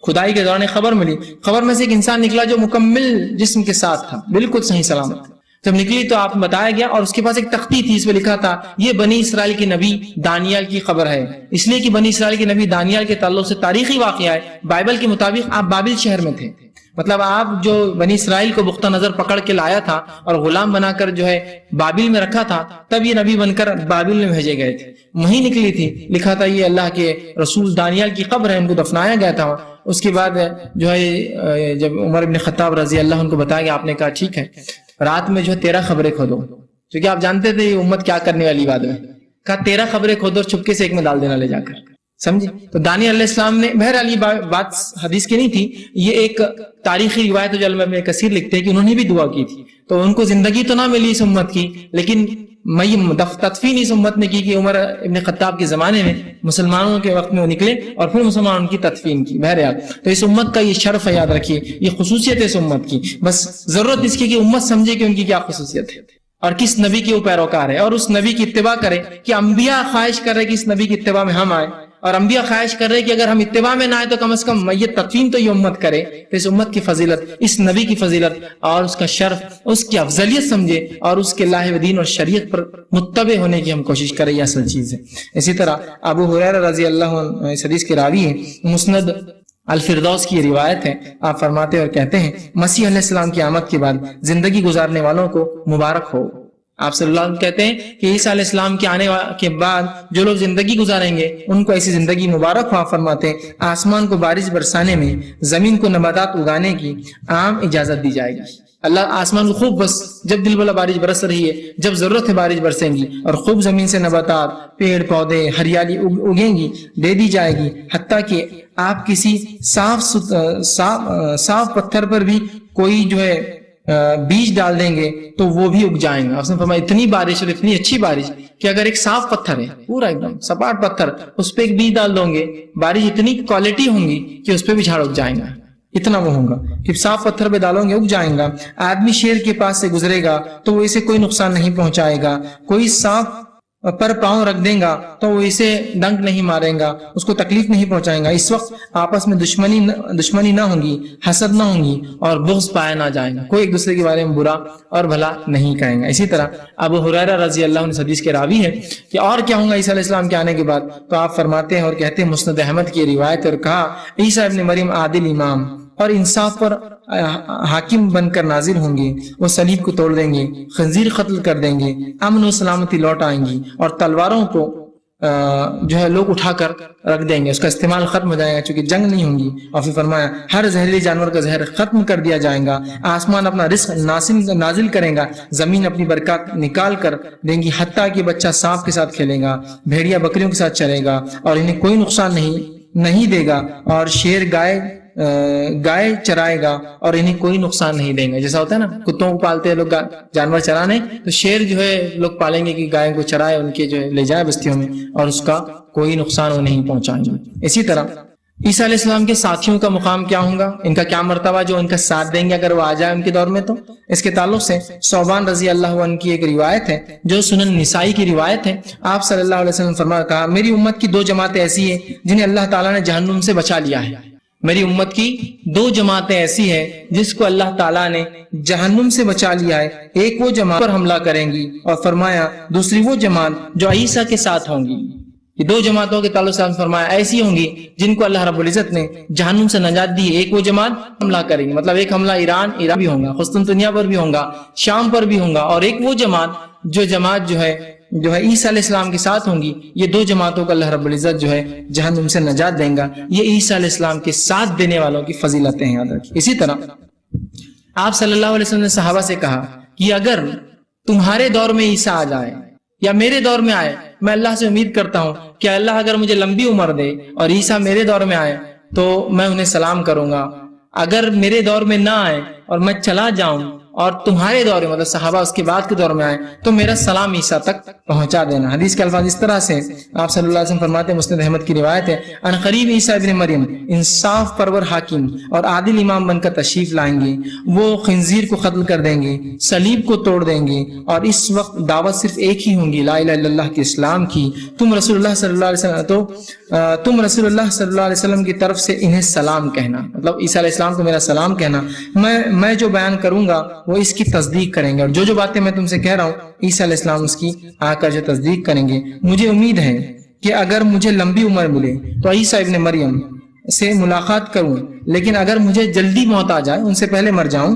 کھدائی کے دوران خبر ملی، خبر میں سے ایک انسان نکلا جو مکمل جسم کے ساتھ تھا، بالکل صحیح سلامت۔ جب نکلی تو آپ بتایا گیا اور اس کے پاس ایک تختی تھی، اس پہ لکھا تھا یہ بنی اسرائیل کے نبی دانیال کی خبر ہے، اس لیے کہ بنی اسرائیل کے نبی دانیال کے تعلق سے تاریخی واقعہ ہے۔ بائبل کے مطابق آپ بابل شہر میں تھے، مطلب آپ جو بنی اسرائیل کو بختہ نظر پکڑ کے لایا تھا اور غلام بنا کر جو ہے بابل میں رکھا تھا، تب یہ نبی بن کر بابل میں بھیجے گئے تھے، وہیں نکلی تھی، لکھا تھا یہ اللہ کے رسول دانیال کی قبر ہے، ان کو دفنایا گیا تھا۔ اس کے بعد جو ہے جب عمر ابن خطاب رضی اللہ عنہ کو بتایا گیا، آپ نے کہا ٹھیک ہے رات میں جو ہے 13 خبریں کھودو، کیونکہ آپ جانتے تھے یہ امت کیا کرنے والی بات ہے، کہا 13 خبریں کھودو اور چپکے سے ایک میں ڈال دینا لے جا کر، سمجھے؟ تو دانیال علیہ السلام نے، بہرحال یہ بات حدیث کی نہیں تھی، یہ ایک تاریخی روایت ہے جو علماء ابن کثیر لکھتے ہیں کہ انہوں نے بھی دعا کی تھی، تو ان کو زندگی تو نہ ملی اس امت کی، لیکن تدفین اس امت نے کی کہ عمر ابن خطاب کے زمانے میں مسلمانوں کے وقت میں وہ نکلے اور پھر مسلمانوں کی تدفین کی۔ بہرحال تو اس امت کا یہ شرف ہے، یاد رکھیے یہ خصوصیت ہے اس امت کی، بس ضرورت اس کی کہ امت سمجھے کہ ان کی کیا خصوصیت ہے اور کس نبی کے وہ پیروکار ہے، اور اس نبی کی اتباع کرے کہ انبیاء خواہش کر رہے کہ اس نبی کی اتباع میں ہم آئے، اور انبیاء خواہش کر رہے کہ اگر ہم اتباع میں نہ آئے تو کم از کم میت تدفین تو یہ امت کرے۔ تو اس امت کی فضیلت، اس نبی کی فضیلت اور اس کا شرف، اس کی افضلیت سمجھے اور اس کے لاہ و دین اور شریعت پر متبع ہونے کی ہم کوشش کریں، یہ اصل چیز ہے۔ اسی طرح ابو ہریرہ رضی اللہ عنہ اس حدیث کے راوی ہیں، مسند الفردوس کی یہ روایت ہے، آپ فرماتے اور کہتے ہیں مسیح علیہ السلام کی آمد کے بعد زندگی گزارنے والوں کو مبارک ہو۔ آپ صلی اللہ علیہ وسلم کہتے ہیں کہ عیسیٰ علیہ السلام کے آنے کے بعد جو لوگ زندگی گزاریں گے ان کو ایسی زندگی مبارک ہوا۔ فرماتے ہیں آسمان کو بارش برسانے میں، زمین کو نباتات اگانے کی عام اجازت دی جائے گی۔ اللہ آسمان کو خوب، بس جب دل بلا بارش برس رہی ہے، جب ضرورت ہے بارش برسیں گی، اور خوب زمین سے نباتات، پیڑ پودے، ہریالی اگیں گی، دے دی جائے گی، حتیٰ کہ آپ کسی صاف پتھر پر بھی کوئی جو ہے بیج ڈال دیں گے تو وہ بھی اگ جائیں گے۔ آپ نے فرمایا اتنی بارش اور اتنی اچھی بارش کہ اگر ایک صاف پتھر ہے، پورا ایک دم سپاٹ پتھر، اس پہ ایک بیج ڈال دوں گے، بارش اتنی کوالٹی ہوں گی کہ اس پہ بھی جھاڑ اگ جائیں گا، اتنا وہ ہوگا کہ صاف پتھر پہ ڈالوں گے اگ جائیں گا۔ آدمی شیر کے پاس سے گزرے گا تو وہ اسے کوئی نقصان نہیں پہنچائے گا، کوئی سانپ پر پاؤں رکھ دیں گا تو وہ اسے ڈنک نہیں مارے گا، اس کو تکلیف نہیں پہنچائے گا۔ اس وقت آپس میں دشمنی نہ ہوگی، حسد نہ ہوگی اور بغض پایا نہ جائے گا، کوئی ایک دوسرے کے بارے میں برا اور بھلا نہیں کہیں گا۔ اسی طرح ابو ہریرہ رضی اللہ عنہ حدیث کے راوی ہے کہ اور کیا ہوں گا عیسیٰ علیہ السلام کے آنے کے بعد، تو آپ فرماتے ہیں اور کہتے ہیں مسند احمد کی روایت، اور کہا عیسیٰ ابن مریم عادل امام اور انصاف پر حاکم بن کر نازل ہوں گے، وہ صلیب کو توڑ دیں گے، خنزیر قتل کر دیں گے، امن و سلامتی لوٹ آئیں گی اور تلواروں کو جو ہے لوگ اٹھا کر رکھ دیں گے، اس کا استعمال ختم ہو جائے گا چونکہ جنگ نہیں ہوں گی۔ اور پھر فرمایا ہر زہریلی جانور کا زہر ختم کر دیا جائے گا، آسمان اپنا رزق نازل کرے گا، زمین اپنی برکات نکال کر دیں گی، حتیٰ کہ بچہ سانپ کے ساتھ کھیلے گا، بھیڑیا بکریوں کے ساتھ چرے گا اور انہیں کوئی نقصان نہیں دے گا، اور شیر گائے چرائے گا اور انہیں کوئی نقصان نہیں دیں گے۔ جیسا ہوتا ہے نا کتوں کو پالتے ہیں لوگ جانور چرانے، تو شیر جو ہے لوگ پالیں گے کہ گائے کو چرائے، ان کے جو ہے لے جائے بستیوں میں اور اس کا کوئی نقصان وہ نہیں پہنچائیں گے۔ اسی طرح عیسیٰ علیہ السلام کے ساتھیوں کا مقام کیا ہوگا، ان کا کیا مرتبہ جو ان کا ساتھ دیں گے اگر وہ آ جائے ان کے دور میں۔ تو اس کے تعلق سے ثوبان رضی اللہ عنہ کی ایک روایت ہے جو سنن نسائی کی روایت ہے، آپ صلی اللہ علیہ وسلم فرمایا، کہا میری امت کی 2 جماعتیں ایسی ہیں جنہیں اللہ تعالیٰ نے جہنم سے بچا لیا ہے۔ میری امت کی 2 جماعتیں ایسی ہیں جس کو اللہ تعالیٰ نے جہنم سے بچا لیا ہے، ایک وہ جماعت پر حملہ کریں گی، اور فرمایا دوسری وہ جماعت جو عیسیٰ کے ساتھ ہوں گی۔ یہ 2 جماعتوں کے تعلق سے فرمایا ایسی ہوں گی جن کو اللہ رب العزت نے جہنم سے نجات دی ہے۔ ایک وہ جماعت حملہ کریں گی، مطلب ایک حملہ ایران بھی ہوگا، قسطنطنیہ پر بھی ہوگا، شام پر بھی ہوگا، اور ایک وہ جماعت جو ہے عیسیٰ علیہ السلام کے ساتھ ہوں گی۔ یہ 2 جماعتوں کو اللہ رب العزت جو ہے جہنم سے نجات دیں گا۔ یہ عیسیٰ علیہ السلام کے ساتھ دینے والوں کی فضیلتیں ہیں، یاد رکھیں۔ اسی طرح آپ صلی اللہ علیہ وسلم نے صحابہ سے کہا کہ اگر تمہارے دور میں عیسیٰ آ جائے یا میرے دور میں آئے، میں اللہ سے امید کرتا ہوں کہ اللہ اگر مجھے لمبی عمر دے اور عیسیٰ میرے دور میں آئے تو میں انہیں سلام کروں گا، اگر میرے دور میں نہ آئے اور میں چلا جاؤں اور تمہارے دور میں مطلب صحابہ اس کے بعد کے دور میں آئے تو میرا سلام عیسیٰ تک پہنچا دینا۔ حدیث کے الفاظ اس طرح سے آپ صلی اللہ علیہ وسلم فرماتے ہیں، مسند احمد کی روایت ہے، ان قریب عیسیٰ ابن مریم انصاف پرور حاکم اور عادل امام بن کر تشریف لائیں گے، وہ خنزیر کو قتل کر دیں گے، صلیب کو توڑ دیں گے، اور اس وقت دعوت صرف ایک ہی ہوں گی، لا الہ الا اللہ کے اسلام کی۔ تم رسول اللہ صلی اللہ علیہ وسلم کی طرف سے انہیں سلام کہنا، مطلب عیسیٰ علیہ السلام کو میرا سلام کہنا، میں جو بیان کروں گا وہ اس کی تصدیق کریں گے، اور جو باتیں میں تم سے کہہ رہا ہوں عیسیٰ علیہ السلام اس کی آ کر جو تصدیق کریں گے۔ مجھے امید ہے کہ اگر مجھے لمبی عمر ملے تو عیسیٰ ابن مریم سے ملاقات کروں، لیکن اگر مجھے جلدی موت آ جائے، ان سے پہلے مر جاؤں،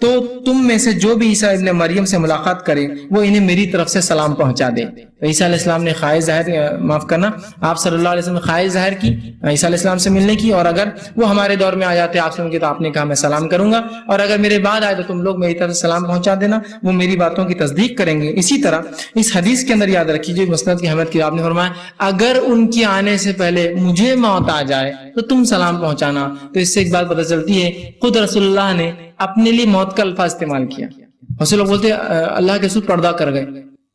تو تم میں سے جو بھی عیسیٰ ابن مریم سے ملاقات کرے وہ انہیں میری طرف سے سلام پہنچا دے۔ عیسیٰ علیہ السلام نے خواہش آپ صلی اللہ علیہ وسلم نے خواہش ظاہر کی عیسیٰ علیہ السلام سے ملنے کی، اور اگر وہ ہمارے دور میں آ جاتے آپ سے تو آپ نے کہا میں سلام کروں گا، اور اگر میرے بعد آئے تو تم لوگ میری طرف سے سلام پہنچا دینا، وہ میری باتوں کی تصدیق کریں گے۔ اسی طرح اس حدیث کے اندر یاد رکھیے جو مسند کی احمد کی آپ نے فرمایا، اگر ان کے آنے سے پہلے مجھے موت آ جائے تو تم سلام پہنچانا۔ تو اس سے ایک بات پتہ چلتی ہے، خود رسول اللہ نے اپنے لیے موت کا الفاظ استعمال کیا۔ بہت سے لوگ بولتے اللہ کے رسول پردہ کر گئے،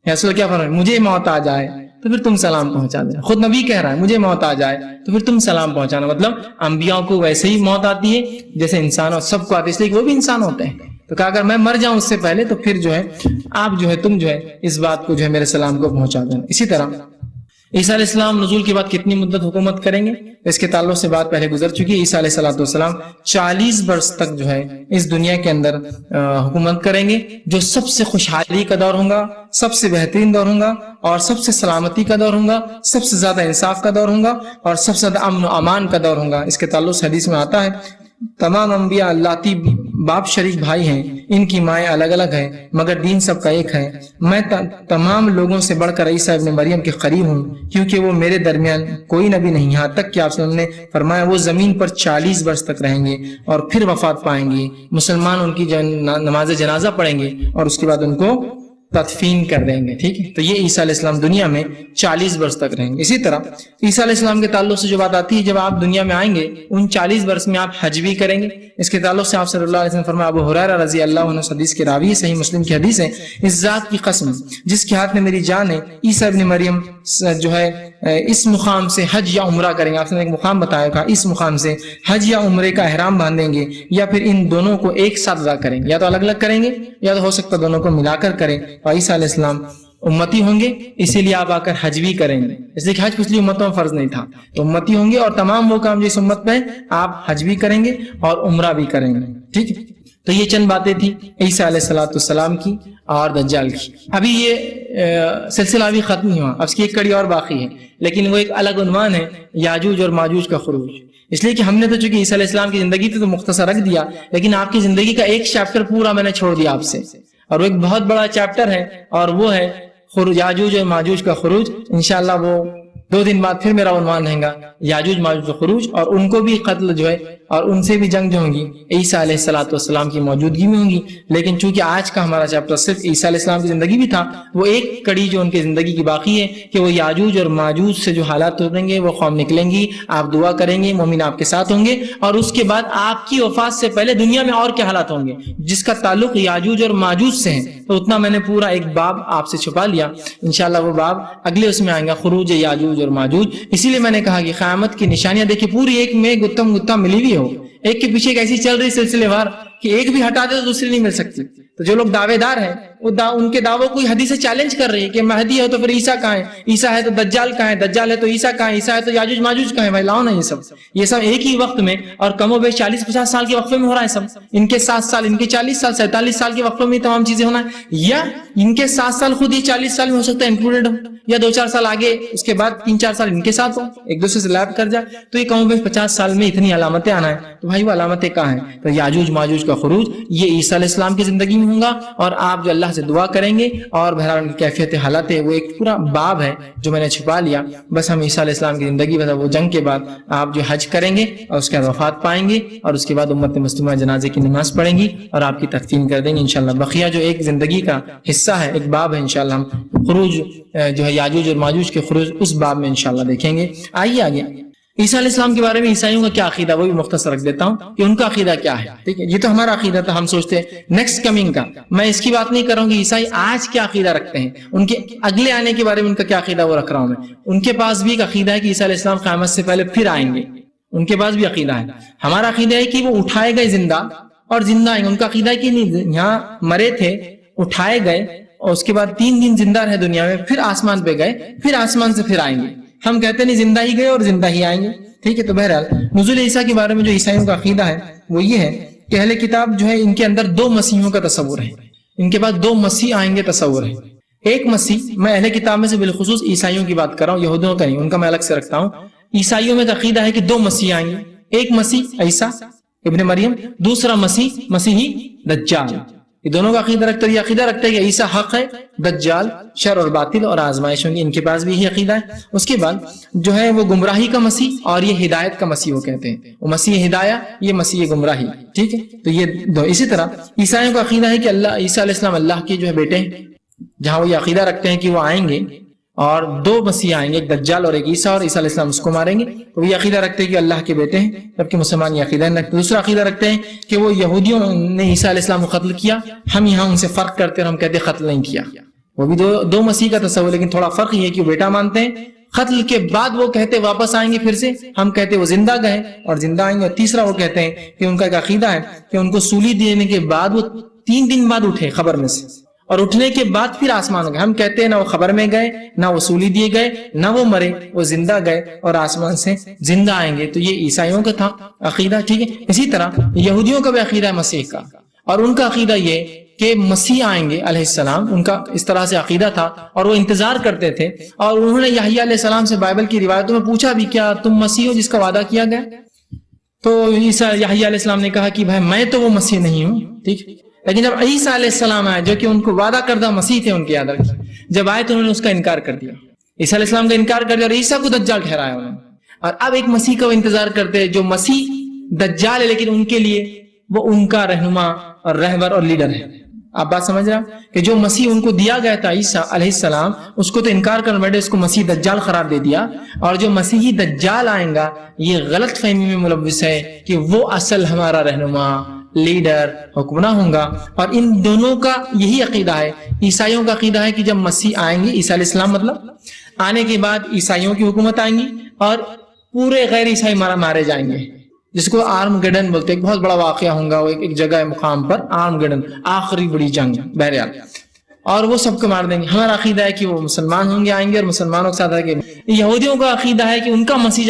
رسول کیا فرمایا، مجھے موت آ جائے تو پھر تم سلام پہنچا دینا۔ خود نبی کہہ رہا ہے مجھے موت آ جائے تو پھر تم سلام پہنچانا، مطلب انبیاء کو ویسے ہی موت آتی ہے جیسے انسان اور سب کو آتی ہے، اس لیے کہ وہ بھی انسان ہوتے ہیں۔ تو کہا اگر میں مر جاؤں اس سے پہلے تو پھر جو ہے آپ جو ہے تم جو ہے اس بات کو جو ہے میرے سلام کو پہنچا دینا۔ اسی طرح عیسیٰ علیہ السلام نزول کے بعد کتنی مدت حکومت کریں گے، اس کے تعلق سے بات پہلے گزر چکی ہے۔ عیسیٰ علیہ السلام 40 برس تک جو ہے اس دنیا کے اندر حکومت کریں گے، جو سب سے خوشحالی کا دور ہوگا، سب سے بہترین دور ہوگا، اور سب سے سلامتی کا دور ہوگا، سب سے زیادہ انصاف کا دور ہوگا، اور سب سے زیادہ امن و امان کا دور ہوگا۔ اس کے تعلق سے حدیث میں آتا ہے، تمام انبیاء اللہ باپ شریک بھائی ہیں، ان کی مائیں الگ الگ ہیں مگر دین سب کا ایک ہے۔ میں تمام لوگوں سے بڑھ کر عیسیٰ ابن مریم کے قریب ہوں کیونکہ وہ میرے درمیان کوئی نبی نہیں، یہاں تک کہ آپ صلی اللہ علیہ وسلم نے فرمایا وہ زمین پر 40 برس تک رہیں گے اور پھر وفات پائیں گے۔ مسلمان ان کی نماز جنازہ پڑھیں گے اور اس کے بعد ان کو تدفین کر دیں گے، ٹھیک ہے۔ تو یہ عیسیٰ علیہ السلام دنیا میں 40 برس تک رہیں گے۔ اسی طرح عیسیٰ علیہ السلام کے تعلق سے جو بات آتی ہے، جب آپ دنیا میں آئیں گے ان 40 برس میں آپ حج بھی کریں گے۔ اس کے تعلق سے آپ صلی اللہ علیہ وسلم فرمایا، ابو ہریرہ رضی اللہ عنہ حدیث کے راوی، صحیح مسلم کی حدیث ہے، اس ذات کی قسم جس کے ہاتھ میں میری جان ہے، عیسیٰ ابن مریم جو ہے اس مقام سے حج یا عمرہ کریں گے۔ آپ نے ایک مقام بتایا تھا، اس مقام سے حج یا عمرے کا احرام باندھیں گے، یا پھر ان دونوں کو ایک ساتھ ادا کریں گے، یا تو الگ الگ کریں گے یا تو ہو سکتا دونوں کو ملا کر کریں۔ اور عیسیٰ علیہ السلام امتی ہوں گے اسی لیے آپ آ کر حج بھی کریں گے، اس لیے کہ حج پچھلی امتوں میں فرض نہیں تھا، تو امتی ہوں گے اور تمام وہ کام جو اس امت میں آپ حج بھی کریں گے اور عمرہ بھی کریں گے، ٹھیک ہے۔ تو یہ چند باتیں تھی عیسیٰ علیہ السلام کی اور دجال کی۔ ابھی یہ سلسلہ ابھی ختم نہیں ہوا، اب اس کی ایک کڑی اور باقی ہے، لیکن وہ ایک الگ عنوان ہے، یاجوج اور ماجوج کا خروج۔ اس لیے کہ ہم نے تو چونکہ عیسیٰ علیہ السلام کی زندگی تھی تو مختصر رکھ دیا، لیکن آپ کی زندگی کا ایک چیپٹر پورا میں نے چھوڑ دیا آپ سے، اور وہ ایک بہت بڑا چیپٹر ہے، اور وہ ہے یاجوج اور ماجوج کا خروج۔ انشاءاللہ وہ 2 دن بعد پھر میرا عنوان رہے گا یاجوج ماجوج کا خروج، اور ان کو بھی قتل جو ہے اور ان سے بھی جنگ جو ہوں گی عیسیٰ علیہ السلام کی موجودگی میں ہوں گی۔ لیکن چونکہ آج کا ہمارا چیپٹر صرف عیسیٰ علیہ السلام کی زندگی بھی تھا، وہ ایک کڑی جو ان کی زندگی کی باقی ہے کہ وہ یاجوج اور ماجوج سے جو حالات اتریں گے، وہ قوم نکلیں گی، آپ دعا کریں گے، مومن آپ کے ساتھ ہوں گے، اور اس کے بعد آپ کی وفات سے پہلے دنیا میں اور کیا حالات ہوں گے جس کا تعلق یاجوج اور ماجوج سے ہے۔ تو اتنا میں نے پورا ایک باب آپ سے چھپا لیا، انشاءاللہ وہ باب اگلے اس میں آئیں گا، خروج یاجوج اور ماجوج۔ اسی لیے میں نے کہا کہ قیامت کی نشانیاں دیکھیں پوری ایک میں گتم گتم ملی ہوئی ہو، ایک کے پیچھے ایک ایسی چل رہی سلسلے وار کہ ایک بھی ہٹا دے تو دوسری نہیں مل سکتی۔ تو جو لوگ دعوے دار ہیں وہ ان کے دعووں کو حدیث سے چیلنج کر رہی ہے کہ مہدی ہے تو پھر عیسیٰ کہاں ہے، عیسیٰ ہے تو دجال کہاں ہے، دجال ہے تو عیسیٰ کہاں ہے، عیسیٰ ہے تو یاجوج ماجوج کہاں ہے۔ بھائی لاؤ نا یہ سب ایک ہی وقت میں، اور کم و بیش 40-50 سال کے وقفے میں ہو رہا ہے سب، ان کے 7 سال، ان کے 40 سال، 47 سال کے وقفے میں تمام چیزیں ہونا ہے، یا ان کے 7 سال خود یہ 40 سال میں ہو سکتا ہے انکلوڈیڈ ہو، یا 2-4 سال آگے اس کے بعد 3-4 سال ان کے ساتھ ہو، ایک دوسرے سے لیب کر جائے، تو یہ کم و بیش 50 سال میں اتنی علامتیں آنا ہے۔ تو بھائی وہ علامتیں کہاں ہیں؟ تو یاجوج ماجوج کا خروج یہ عیسیٰ علیہ السلام کی زندگی میں ہوگا، اور آپ جو اللہ سے دعا کریں گے، اور بہرحال ان کی کیفیت حالات ہے وہ ایک پورا باب ہے جو میں نے چھپا لیا۔ بس ہم عیسیٰ علیہ السلام کی زندگی میں وہ جنگ کے بعد آپ جو حج کریں گے اور اس کے بعد وفات پائیں گے، اور اس کے بعد امت مسلمہ جنازے کی نماز پڑھیں گی اور آپ کی تدفین کر دیں گے انشاءاللہ۔ بقیہ جو ایک زندگی کا حصہ ہے، ایک باب ہے، انشاءاللہ ہم خروج جو ہے یاجوج اور ماجوج کے خروج اس باب میں انشاءاللہ دیکھیں گے۔ آئیے آگے عیسیٰ علیہ السلام کے بارے میں عیسائیوں کا کیا عقیدہ وہ بھی مختصر رکھ دیتا ہوں کہ ان کا عقیدہ کیا ہے، ٹھیک ہے۔ یہ تو ہمارا عقیدہ تھا، ہم سوچتے ہیں نیکسٹ کمنگ کا، میں اس کی بات نہیں کر رہا ہوں کہ عیسائی آج کیا عقیدہ رکھتے ہیں، ان کے اگلے آنے کے بارے میں ان کا کیا عقیدہ وہ رکھ رہا ہوں میں۔ ان کے پاس بھی ایک عقیدہ ہے کہ عیسیٰ علیہ السلام قیامت سے پہلے پھر آئیں گے، ان کے پاس بھی عقیدہ ہے۔ ہمارا عقیدہ ہے کہ وہ اٹھائے گئے زندہ اور زندہ آئیں گے۔ ان کا عقیدہ ہے کہ نہیں، یہاں مرے تھے، اٹھائے گئے، اور اس کے بعد 3 دن زندہ رہے دنیا میں، پھر آسمان پہ گئے، پھر آسمان سے پھر آئیں گے۔ ہم کہتے نہیں زندہ ہی گئے اور زندہ ہی آئیں گے، ٹھیک ہے۔ تو بہرحال نزول عیسیٰ کے بارے میں جو عیسائیوں کا عقیدہ ہے وہ یہ ہے کہ اہل کتاب جو ہے ان کے اندر 2 مسیحوں کا تصور ہے، ان کے پاس 2 مسیح آئیں گے تصور ہے۔ ایک مسیح، میں اہل کتاب میں سے بالخصوص عیسائیوں کی بات کر رہا ہوں، یہودیوں کا نہیں، ان کا میں الگ سے رکھتا ہوں۔ عیسائیوں میں عقیدہ ہے کہ 2 مسیح آئیں گے، ایک مسیح عیسیٰ ابن مریم، دوسرا مسیحی دجال۔ یہ دونوں کا عقیدہ رکھتے ہیں، یہ عقیدہ رکھتے ہیں کہ عیسیٰ حق ہے، دجال شر اور باطل اور آزمائش ہوں گی، ان کے پاس بھی یہی عقیدہ ہے۔ اس کے بعد جو ہے وہ گمراہی کا مسیح اور یہ ہدایت کا مسیح وہ کہتے ہیں، وہ مسیح ہدایت، یہ مسیح گمراہی، ٹھیک ہے۔ تو یہ دو۔ اسی طرح عیسائیوں کا عقیدہ ہے کہ اللہ عیسیٰ علیہ السلام اللہ کے جو ہے بیٹے ہیں، جہاں وہ یہ عقیدہ رکھتے ہیں کہ وہ آئیں گے اور 2 مسیح آئیں گے، ایک دجال اور ایک عیسیٰ، اور عیسیٰ علیہ السلام اس کو ماریں گے، تو یہ عقیدہ رکھتے ہیں کہ اللہ کے بیٹے ہیں، جبکہ مسلمان یہ عقیدہ نہیں رکھتے۔ دوسرا عقیدہ رکھتے ہیں کہ وہ یہودیوں نے عیسیٰ علیہ السلام کو قتل کیا، ہم یہاں ان سے فرق کرتے ہیں اور ہم کہتے ہیں قتل نہیں کیا۔ وہ بھی دو مسیح کا تصور، لیکن تھوڑا فرق یہ ہے کہ وہ بیٹا مانتے ہیں، قتل کے بعد وہ کہتے واپس آئیں گے پھر سے، ہم کہتے وہ زندہ گئے اور زندہ آئیں گے۔ اور تیسرا وہ کہتے ہیں کہ ان کا ایک عقیدہ ہے کہ ان کو سولی دینے کے بعد وہ 3 دن بعد اٹھے قبر میں سے، اور اٹھنے کے بعد پھر آسمان گئے۔ ہم کہتے ہیں نہ وہ خبر میں گئے، نہ وہ سولی دیے گئے، نہ وہ مرے، وہ زندہ گئے اور آسمان سے زندہ آئیں گے۔ تو یہ عیسائیوں کا تھا عقیدہ، ٹھیک ہے۔ اسی طرح یہودیوں کا بھی عقیدہ ہے مسیح کا، اور ان کا عقیدہ یہ کہ مسیح آئیں گے علیہ السلام، ان کا اس طرح سے عقیدہ تھا اور وہ انتظار کرتے تھے۔ اور انہوں نے یحییٰ علیہ السلام سے بائبل کی روایتوں میں پوچھا بھی، کیا تم مسیح ہو جس کا وعدہ کیا گیا؟ تو یحییٰ علیہ السلام نے کہا کہ بھائی میں تو وہ مسیح نہیں ہوں، ٹھیک ہے۔ لیکن جب عیسیٰ علیہ السلام آئے جو کہ ان کو وعدہ کردہ مسیح تھے ان کے یاد رکھیں، جب آئے تو انہوں نے اس کا انکار کر دیا، عیسیٰ علیہ السلام کا انکار کر دیا اور عیسیٰ کو دجال ٹھہرایا انہوں نے۔ اور اب ایک مسیح کا وہ انتظار کرتے ہیں جو مسیح دجال ہے، لیکن ان کے لیے وہ ان کا رہنما اور رہبر اور لیڈر ہے۔ آپ بات سمجھ رہے ہیں کہ جو مسیح ان کو دیا گیا تھا عیسیٰ علیہ السلام، اس کو تو انکار کر بیٹھے، اس کو مسیح دجال قرار دے دیا۔ اور جو مسیحی دجال آئیں گا یہ غلط فہمی میں ملوث ہے کہ وہ اصل ہمارا رہنما، لیڈر، حکمراں ہوں گا۔ اور ان دونوں کا یہی عقیدہ ہے۔ عیسائیوں کا عقیدہ ہے کہ جب مسیح آئیں گے، عیسیٰ علیہ السلام مطلب آنے کے بعد عیسائیوں کی حکومت آئیں گی اور پورے غیر عیسائی مارے جائیں گے، جس کو آرم گیڈن بولتے ہیں۔ ایک بہت بڑا واقعہ ہوگا، وہ ایک جگہ مقام پر آرم گیڈن، آخری بڑی جنگ، بہرحال۔ اور وہ سب کو مار دیں گے. ہمارا عقیدہ ہے کہ وہ مسلمان ہوں گے، آئیں گے اور مسلمانوں کے ساتھ آگے. یہودیوں کا عقیدہ ہے کہ ان کا مسیح